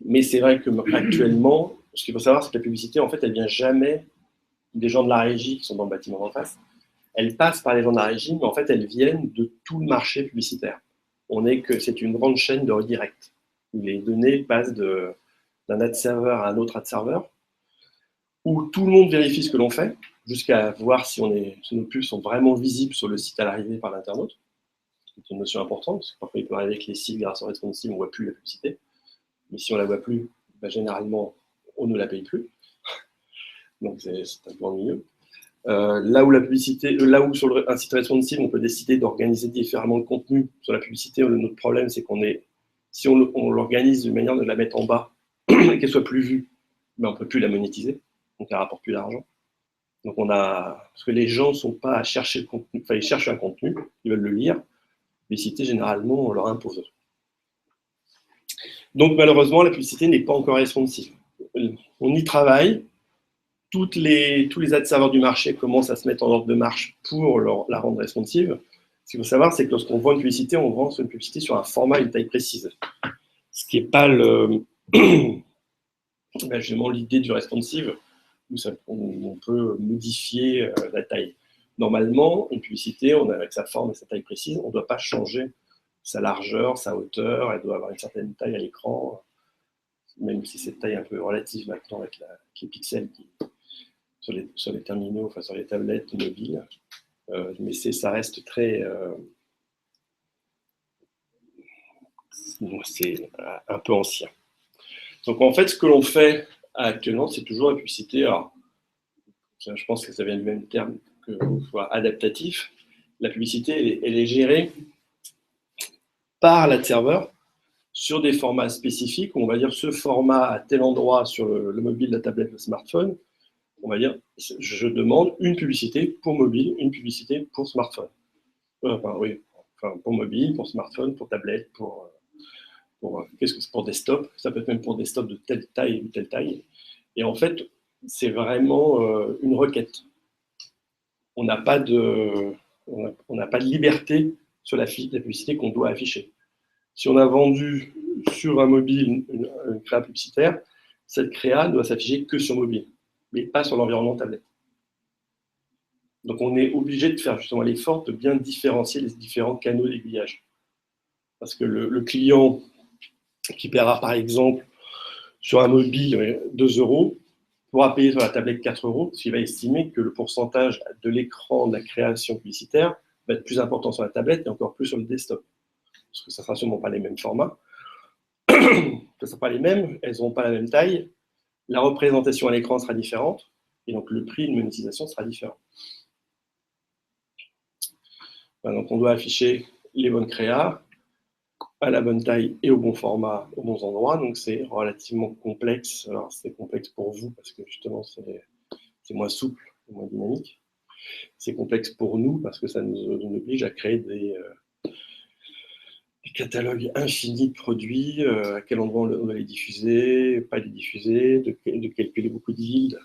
Mais c'est vrai que actuellement, ce qu'il faut savoir, c'est que la publicité, en fait, elle vient jamais des gens de la régie qui sont dans le bâtiment d'en face. Elle passe par les gens de la régie, mais en fait, elles viennent de tout le marché publicitaire. C'est une grande chaîne de redirect, où les données passent d'un ad serveur à un autre ad serveur, où tout le monde vérifie ce que l'on fait, jusqu'à voir si nos pubs sont vraiment visibles sur le site à l'arrivée par l'internaute. C'est une notion importante, parce que parfois il peut arriver que les sites, grâce au responsive, on ne voit plus la publicité. Mais si on ne la voit plus, généralement, on ne la paye plus. Donc c'est un peu ennuyeux. Là où sur un site responsive, on peut décider d'organiser différemment le contenu. Sur la publicité, notre problème, c'est si on l'organise d'une manière de la mettre en bas, et qu'elle soit plus vue, on ne peut plus la monétiser, donc elle ne rapporte plus d'argent. Donc parce que les gens ne sont pas à chercher le contenu, enfin ils cherchent un contenu, ils veulent le lire. La publicité, généralement, on leur impose. Donc malheureusement, la publicité n'est pas encore responsive. On y travaille. Tous les ad serveurs du marché commencent à se mettre en ordre de marche pour la rendre responsive. Ce qu'il faut savoir, c'est que lorsqu'on vend une publicité, on vend une publicité sur un format, une taille précise. Ce qui n'est pas justement l'idée du responsive, où on peut modifier la taille. Normalement, une publicité, avec sa forme et sa taille précise, on ne doit pas changer sa largeur, sa hauteur, elle doit avoir une certaine taille à l'écran. même si c'est de taille un peu relative maintenant avec les pixels sur les terminaux, enfin sur les tablettes mobiles. Mais ça reste très... c'est un peu ancien. Donc en fait, ce que l'on fait actuellement, c'est toujours la publicité. Alors, je pense que ça vient du même terme que soit adaptatif. La publicité, elle est gérée par l'ad serveur sur des formats spécifiques. On va dire ce format à tel endroit sur le mobile, la tablette, le smartphone. On va dire, je demande une publicité pour mobile, une publicité pour smartphone. Pour mobile, pour smartphone, pour tablette, qu'est-ce que c'est pour desktop. Ça peut être même pour desktop de telle taille ou telle taille. Et en fait, c'est vraiment une requête. On n'a pas de liberté sur la publicité qu'on doit afficher. Si on a vendu sur un mobile une créa publicitaire, cette créa doit s'afficher que sur mobile, mais pas sur l'environnement tablette. Donc on est obligé de faire justement l'effort de bien différencier les différents canaux d'aiguillage. Parce que le client qui paiera par exemple sur un mobile 2 € pourra payer sur la tablette 4 €, parce qu'il va estimer que le pourcentage de l'écran de la création publicitaire va être plus important sur la tablette et encore plus sur le desktop. Parce que ça ne sera sûrement pas les mêmes formats. Ça ne sera pas les mêmes, elles n'auront pas la même taille. La représentation à l'écran sera différente, et donc le prix de monétisation sera différent. Donc on doit afficher les bonnes créas, à la bonne taille et au bon format, aux bons endroits. Donc c'est relativement complexe. Alors c'est complexe pour vous, parce que justement c'est moins souple, moins dynamique. C'est complexe pour nous, parce que ça nous oblige à créer des catalogues infinis de produits, à quel endroit on va les diffuser, pas les diffuser, de calculer beaucoup de yield,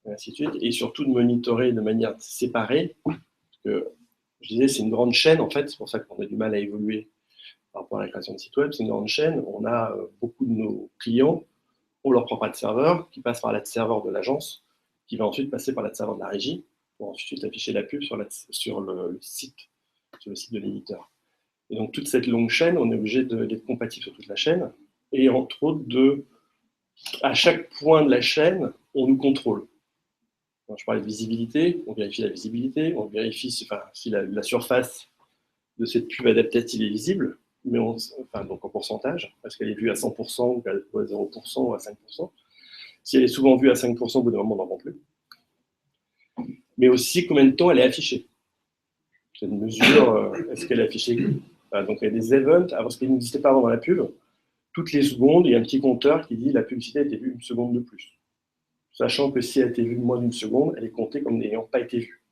et ainsi de suite, et surtout de monitorer de manière séparée, parce que je disais, c'est une grande chaîne, en fait, c'est pour ça qu'on a du mal à évoluer par rapport à la création de sites web, c'est une grande chaîne, on a beaucoup de nos clients ont leur propre ad serveur, qui passe par l'ad serveur de l'agence, qui va ensuite passer par l'ad serveur de la régie, pour ensuite afficher la pub sur le site de l'éditeur. Et donc, toute cette longue chaîne, on est obligé d'être compatible sur toute la chaîne. Et entre autres, à chaque point de la chaîne, on nous contrôle. Donc, je parlais de visibilité, on vérifie la visibilité, on vérifie si la surface de cette pub adaptative est visible, mais donc en pourcentage, est-ce qu'elle est vue à 100% ou à 0% ou à 5%. Si elle est souvent vue à 5%, au bout d'un moment, on n'en vend plus. Mais aussi, combien de temps elle est affichée. C'est une mesure, est-ce qu'elle est affichée. Donc il y a des events, alors ce qui n'existait pas avant dans la pub, toutes les secondes, il y a un petit compteur qui dit la publicité a été vue 1 seconde de plus. Sachant que si elle a été vue moins d'1 seconde, elle est comptée comme n'ayant pas été vue.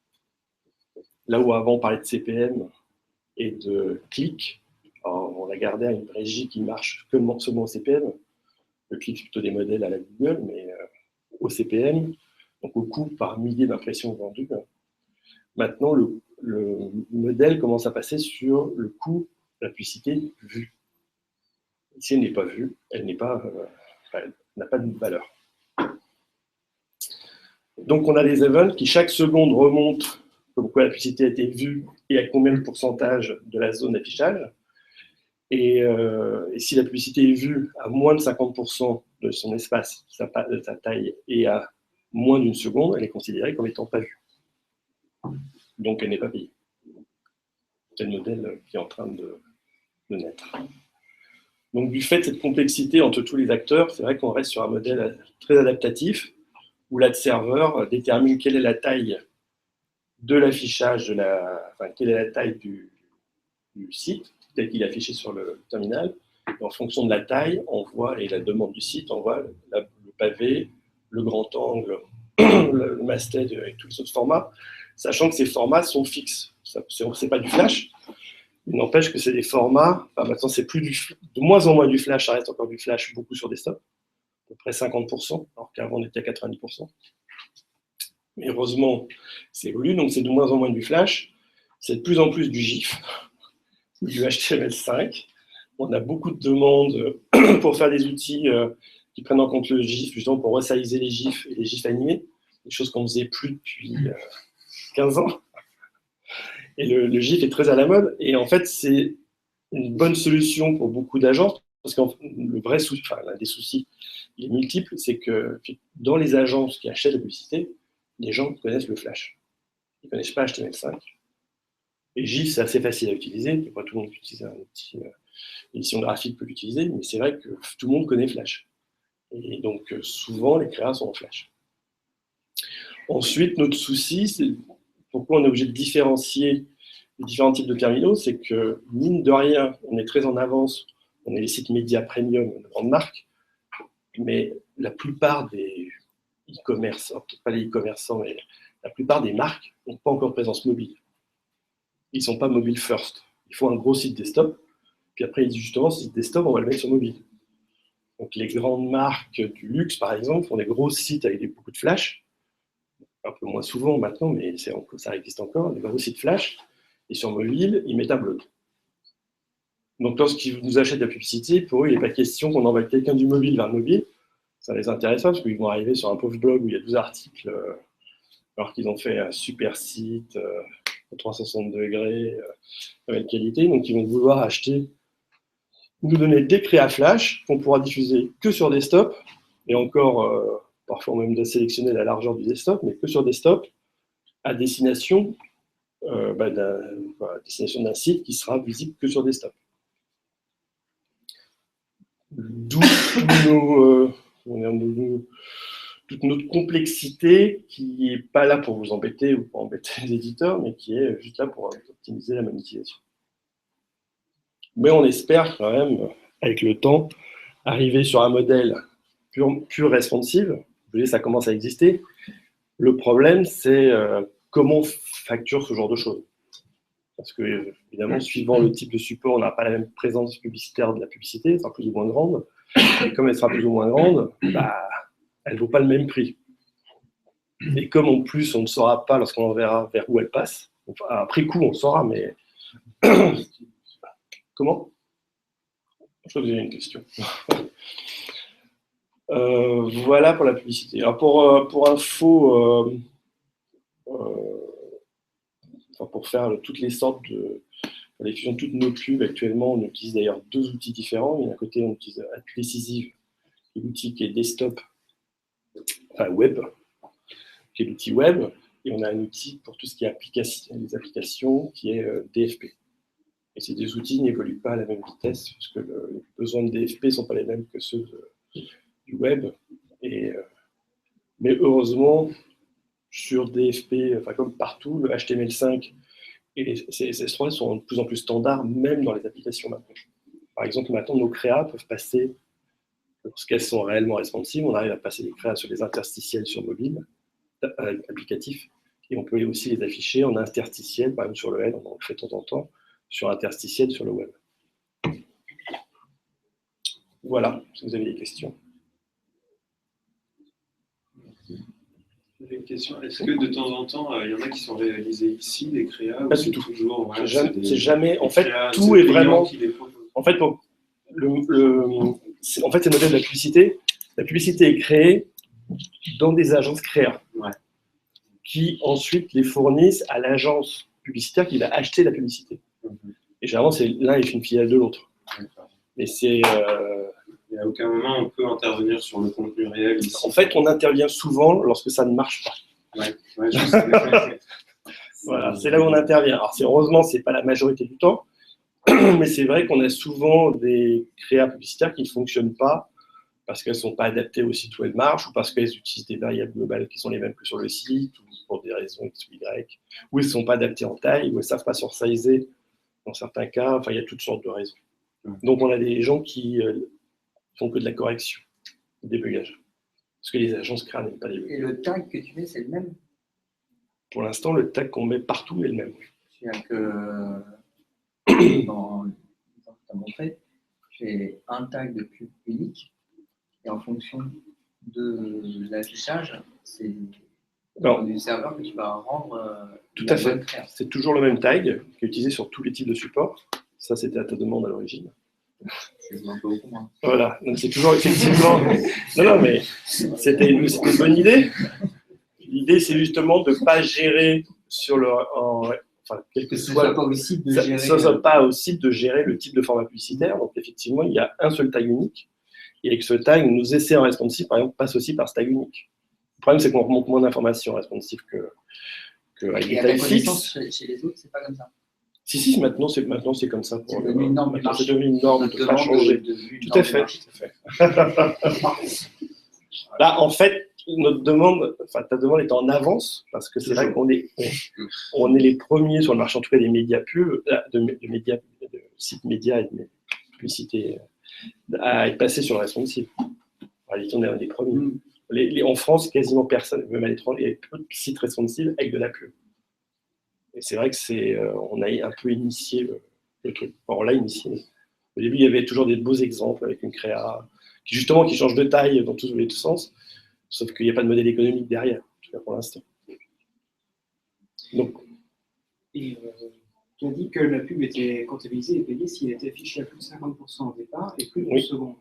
Là où avant on parlait de CPM et de clics, on a gardé une régie qui marche que seulement au CPM. Le clic, c'est plutôt des modèles à la Google, mais au CPM, donc au coût par millier d'impressions vendues. Maintenant, le modèle commence à passer sur le coût de la publicité vue. Si elle n'est pas vue, elle n'a pas de valeur. Donc, on a des events qui, chaque seconde, remontent comme quoi la publicité a été vue et à combien de pourcentage de la zone d'affichage. Et si la publicité est vue à moins de 50% de son espace, de sa taille, et à moins d'1 seconde, elle est considérée comme étant pas vue. Donc, elle n'est pas payée. C'est le modèle qui est en train de naître. Donc, du fait de cette complexité entre tous les acteurs, c'est vrai qu'on reste sur un modèle très adaptatif, où l'ad serveur détermine quelle est la taille de l'affichage, quelle est la taille du site, tel qu'il est affiché sur le terminal. Et en fonction de la taille, et la demande du site, on voit le pavé, le grand angle, le masthead et tous les autres formats, sachant que ces formats sont fixes. Ce n'est pas du flash, il n'empêche que c'est des formats, maintenant c'est de moins en moins du flash, ça reste encore du flash beaucoup sur desktop, à peu près 50%, alors qu'avant on était à 90%. Mais heureusement, c'est évolue, donc c'est de moins en moins du flash, c'est de plus en plus du GIF, du HTML5. On a beaucoup de demandes pour faire des outils qui prennent en compte le GIF, justement pour resizer les GIFs et les GIFs animés, des choses qu'on ne faisait plus depuis 15 ans. Et le GIF est très à la mode, et en fait, c'est une bonne solution pour beaucoup d'agences, Parce que le vrai souci, enfin, l'un des soucis, il est multiple, c'est que dans les agences qui achètent la publicité, les gens connaissent le Flash. Ils ne connaissent pas HTML5. Et GIF, c'est assez facile à utiliser. Pas tout le monde peut utiliser un outil édition graphique peut l'utiliser, mais c'est vrai que tout le monde connaît Flash. Et donc, souvent, les créas sont en Flash. Ensuite, notre souci, c'est pourquoi on est obligé de différencier les différents types de terminaux, c'est que, mine de rien, on est très en avance, on est les sites médias premium de grandes marques, mais la plupart des e-commerçants, peut-être pas les e-commerçants, mais la plupart des marques n'ont pas encore de présence mobile. Ils ne sont pas mobile first. Il faut un gros site desktop, puis après, ils disent justement, ce site desktop, on va le mettre sur mobile. Donc, les grandes marques du luxe, par exemple, font des gros sites avec beaucoup de flash, un peu moins souvent maintenant, mais ça existe encore, des gros sites flash, et sur mobile, ils mettent un blog. Donc, lorsqu'ils nous achètent la publicité, pour eux, il n'est pas question qu'on envoie quelqu'un du mobile vers le mobile. Ça ne les intéresse pas, parce qu'ils vont arriver sur un pauvre blog où il y a 12 articles, alors qu'ils ont fait un super site, 360 degrés, de belle qualité. Donc, ils vont vouloir acheter, nous donner des créas flash qu'on pourra diffuser que sur desktop, et encore, parfois même de sélectionner la largeur du desktop, mais que sur desktop, à destination d'un site qui sera visible que sur desktop. D'où toute notre complexité qui n'est pas là pour vous embêter ou pour embêter les éditeurs, mais qui est juste là pour optimiser la monétisation. Mais on espère quand même, avec le temps, arriver sur un modèle pur responsive. Vous voyez, ça commence à exister. Le problème, c'est comment on facture ce genre de choses. Parce que, évidemment, suivant le type de support, on n'a pas la même présence publicitaire de la publicité, elle sera plus ou moins grande. Et comme elle sera plus ou moins grande, elle ne vaut pas le même prix. Et comme en plus, on ne saura pas lorsqu'on verra vers où elle passe, enfin, après coup, on saura, mais... Comment? Je crois que vous avez une question. Voilà pour la publicité. Alors pour info, pour faire toutes les sortes de... Pour la diffusion de toutes nos pubs, actuellement, on utilise d'ailleurs deux outils différents. D'un côté, on utilise Decisive, qui est l'outil qui est desktop, enfin web, qui est l'outil web, et on a un outil pour tout ce qui est les applications, qui est DFP. Et ces deux outils n'évoluent pas à la même vitesse, parce que les besoins de DFP ne sont pas les mêmes que ceux du web. Mais heureusement, sur DFP, enfin comme partout, le HTML5 et les CSS3 sont de plus en plus standards, même dans les applications maintenant. Par exemple, maintenant, nos créas peuvent passer, lorsqu'elles sont réellement responsives, on arrive à passer des créas sur les interstitiels sur mobile, applicatifs, et on peut aussi les afficher en interstitiel, par exemple sur le L, on en fait de temps en temps, sur interstitiel sur le web. Voilà, si vous avez des questions. J'ai une question. Est-ce que de temps en temps, il y en a qui sont réalisés ici, des créas? Pas du tout. Toujours, voilà, c'est jamais. En fait, tout est vraiment. En fait, c'est le modèle de la publicité. La publicité est créée dans des agences créa, qui ensuite les fournissent à l'agence publicitaire qui va acheter la publicité. Et généralement, l'un est une filiale de l'autre. Et c'est. Et à aucun moment on peut intervenir sur le contenu réel ici. En fait, on intervient souvent lorsque ça ne marche pas. Ouais, je sais. Voilà, c'est là où on intervient. Alors, heureusement, ce n'est pas la majorité du temps, mais c'est vrai qu'on a souvent des créas publicitaires qui ne fonctionnent pas parce qu'elles ne sont pas adaptées au site où elles marchent, ou parce qu'elles utilisent des variables globales qui sont les mêmes que sur le site, ou pour des raisons X ou Y, ou elles ne sont pas adaptées en taille, ou elles ne savent pas sursizer dans certains cas. Enfin, il y a toutes sortes de raisons. Donc, on a des gens qui font que de la correction, du débugage. Parce que les agences créa n'aiment pas les bugs. Et le tag que tu mets, c'est le même? Pour l'instant, le tag qu'on met partout est le même. C'est-à-dire que dans l'exemple que tu as montré, j'ai un tag de pub unique et en fonction de l'affichage, c'est du serveur que tu vas rendre. Tout à fait. C'est toujours le même tag qui est utilisé sur tous les types de supports. Ça, c'était à ta demande à l'origine. C'est un peu beaucoup moins. Voilà, donc c'est toujours effectivement. Non, mais c'était une bonne idée. L'idée, c'est justement de ne pas gérer enfin, quel que Ce soit, pas au site de ça gérer. ne soit pas au site de gérer le type de format publicitaire. Donc, effectivement, il y a un seul tag unique. Et avec ce tag, nos essais en responsive, par exemple, passent aussi par ce tag unique. Le problème, c'est qu'on remonte moins d'informations en responsive qu'avec des Et à ta tags connaissance, fixes. chez les autres, c'est pas comme ça. Si, maintenant, c'est comme ça. C'est devenu une norme du maintenant, c'est marché. devenu une norme, on ne peut pas changer. Tout à fait. Là, en fait, notre demande, enfin, ta demande est en avance, parce que c'est vrai qu'on est les premiers sur le marché, en tout cas des médias pubs, de sites médias et de publicité, à être passé sur le responsive. En réalité, on est un des premiers. En France, quasiment personne, même à l'étranger, il y a peu de sites responsive avec de la pub. Et c'est vrai que on a un peu initié le truc. Enfin, on l'a initié. Au début, il y avait toujours des beaux exemples avec une créa qui change de taille dans tous les sens, sauf qu'il n'y a pas de modèle économique derrière, en tout cas pour l'instant. Donc, et tu as dit que la pub était comptabilisée et payée s'il était affiché à plus de 50% au départ et plus de 12 secondes.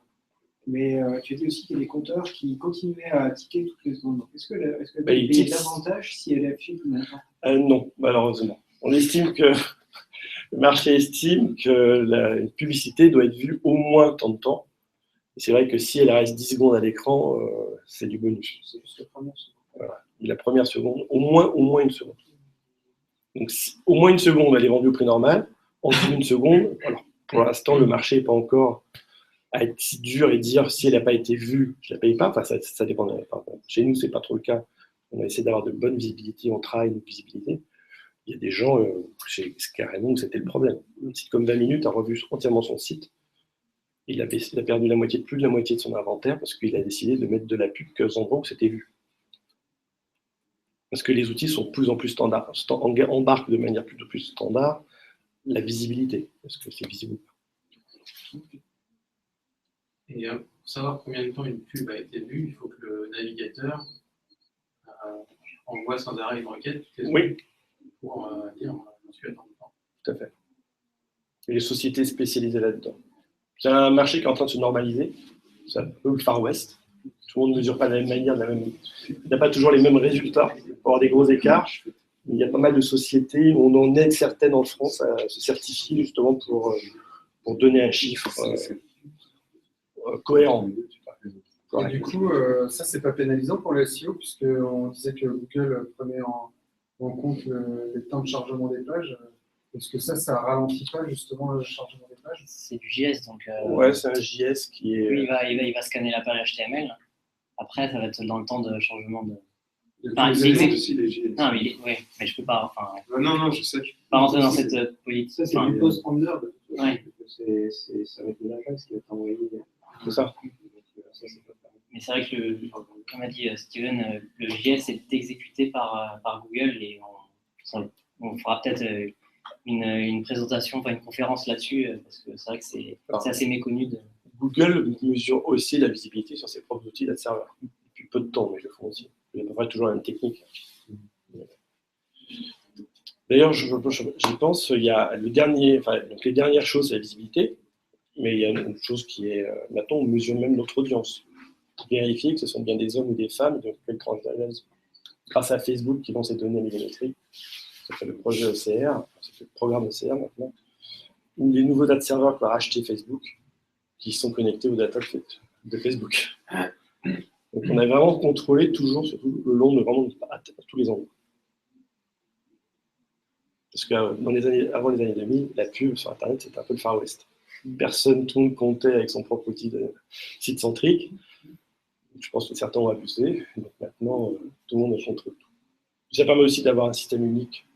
Mais tu as dit aussi qu'il y a des compteurs qui continuaient à ticker toutes les secondes. Est-ce que la pub est payée davantage si elle est affichée plus longtemps? Non, malheureusement. On estime que le marché estime que la publicité doit être vue au moins tant de temps. Et c'est vrai que si elle reste 10 secondes à l'écran, c'est du bonus. C'est juste la première seconde. Voilà. Et la première seconde, au moins une seconde. Donc, au moins une seconde, elle est vendue au prix normal. En dessous d'une seconde, alors, pour l'instant, le marché n'est pas encore à être si dur et dire si elle n'a pas été vue, je ne la paye pas. Enfin, ça dépend. Chez nous, ce n'est pas trop le cas. On a essayé d'avoir de bonnes visibilités, on travaille de visibilité. Il y a des gens, carrément, c'était le problème. Un site comme 20 minutes a revu entièrement son site. Il a perdu plus de la moitié de son inventaire parce qu'il a décidé de mettre de la pub qu'aux endroits où c'était vu. Parce que les outils sont de plus en plus standards, embarquent de manière plus en plus standard la visibilité, parce que c'est visible. Et pour savoir combien de temps une pub a été vue, il faut que le navigateur envoie sans arrêt une requête pour dire je suis à tant de temps. Tout à fait. Et les sociétés spécialisées là-dedans. C'est un marché qui est en train de se normaliser. C'est un peu le Far West. Tout le monde ne mesure pas de la même manière. Il n'y a pas toujours les mêmes résultats. Il peut y avoir des gros écarts. Il y a pas mal de sociétés où on en aide certaines en France à se certifier justement pour donner un chiffre cohérent. Et du coup, ça, c'est pas pénalisant pour le SEO, puisqu'on disait que Google prenait en compte les temps de chargement des pages. Est-ce que ça ralentit pas justement le chargement des pages? C'est du JS, donc. Ouais, c'est un JS qui est. Lui, il va scanner la page HTML. Après, ça va être dans le temps de chargement de. Enfin, aussi les JS. Non, mais je peux pas. Enfin, non, je sais. Je peux pas rentrer dans cette politique. Ça, c'est du post-render. Ouais. Ça va être de l'agence qui va t'envoyer. C'est ça. Mais c'est vrai que, comme a dit Steven, le JS est exécuté par Google et on fera peut-être une présentation, enfin une conférence là-dessus, parce que c'est vrai que c'est assez méconnu. Google mesure aussi la visibilité sur ses propres outils d'ad server. Depuis peu de temps, mais ils le font aussi. Il n'y a pas toujours la même technique. D'ailleurs, j'y pense, il y a les dernières choses, c'est la visibilité, mais il y a une chose qui est, maintenant, on mesure même notre audience. Vérifier que ce sont bien des hommes ou des femmes, de quelle tranche d'âge. Grâce à Facebook qui vont ces données millimétriques, ça fait le projet ECR, c'est le programme ECR maintenant, ou les nouveaux data serveurs qu'on a racheté Facebook, qui sont connectés aux data de Facebook. Donc on a vraiment contrôlé toujours, surtout le long de vraiment à tous les endroits. Parce que avant les années 2000, la pub sur Internet, c'était un peu le Far West. Personne, tout le monde comptait avec son propre outil de site centrique. Je pense que certains ont abusé. Donc maintenant, tout le monde contrôle tout. Ça permet aussi d'avoir un système unique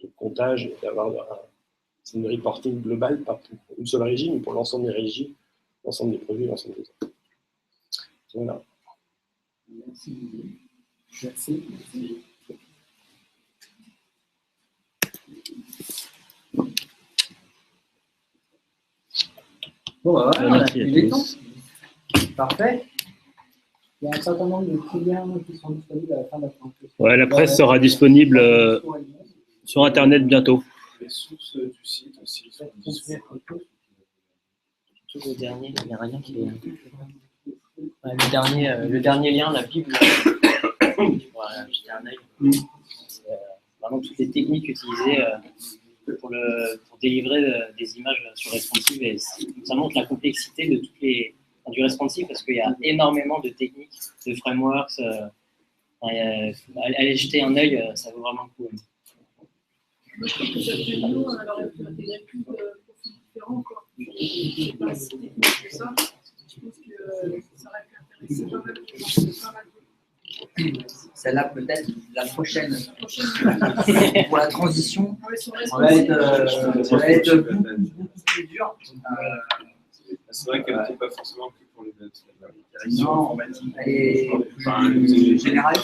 de comptage et d'avoir un reporting global, pas pour une seule régie, mais pour l'ensemble des régies, l'ensemble des produits, l'ensemble des autres. Voilà. Merci. Merci. Bon, bah voilà, Merci à il est tous. temps. Parfait. Il y a un certain nombre de clients qui sont disponibles à la fin de la présentation. Ouais, la presse sera disponible sur Internet bientôt. Les sources du site aussi. Tout le dernier, il n'y a rien qui est. Le dernier lien, la Bible. Voilà, jeter un œil. C'est vraiment toutes les techniques utilisées pour délivrer des images sur responsive. Et ça montre la complexité de du responsive parce qu'il y a énormément de techniques, de frameworks. Allez jeter un œil, ça vaut vraiment le coup. Moi, je pense que ça fait nous, alors il y a des plus profils différents encore. Je ne sais pas si technique que ça. Je pense que ça aurait pu intéresser pas mal de gens. Celle-là, peut-être la prochaine. Pour la transition, on va être beaucoup plus dur. C'est vrai qu'elle n'était pas forcément que pour les dates. Non, elle est générale.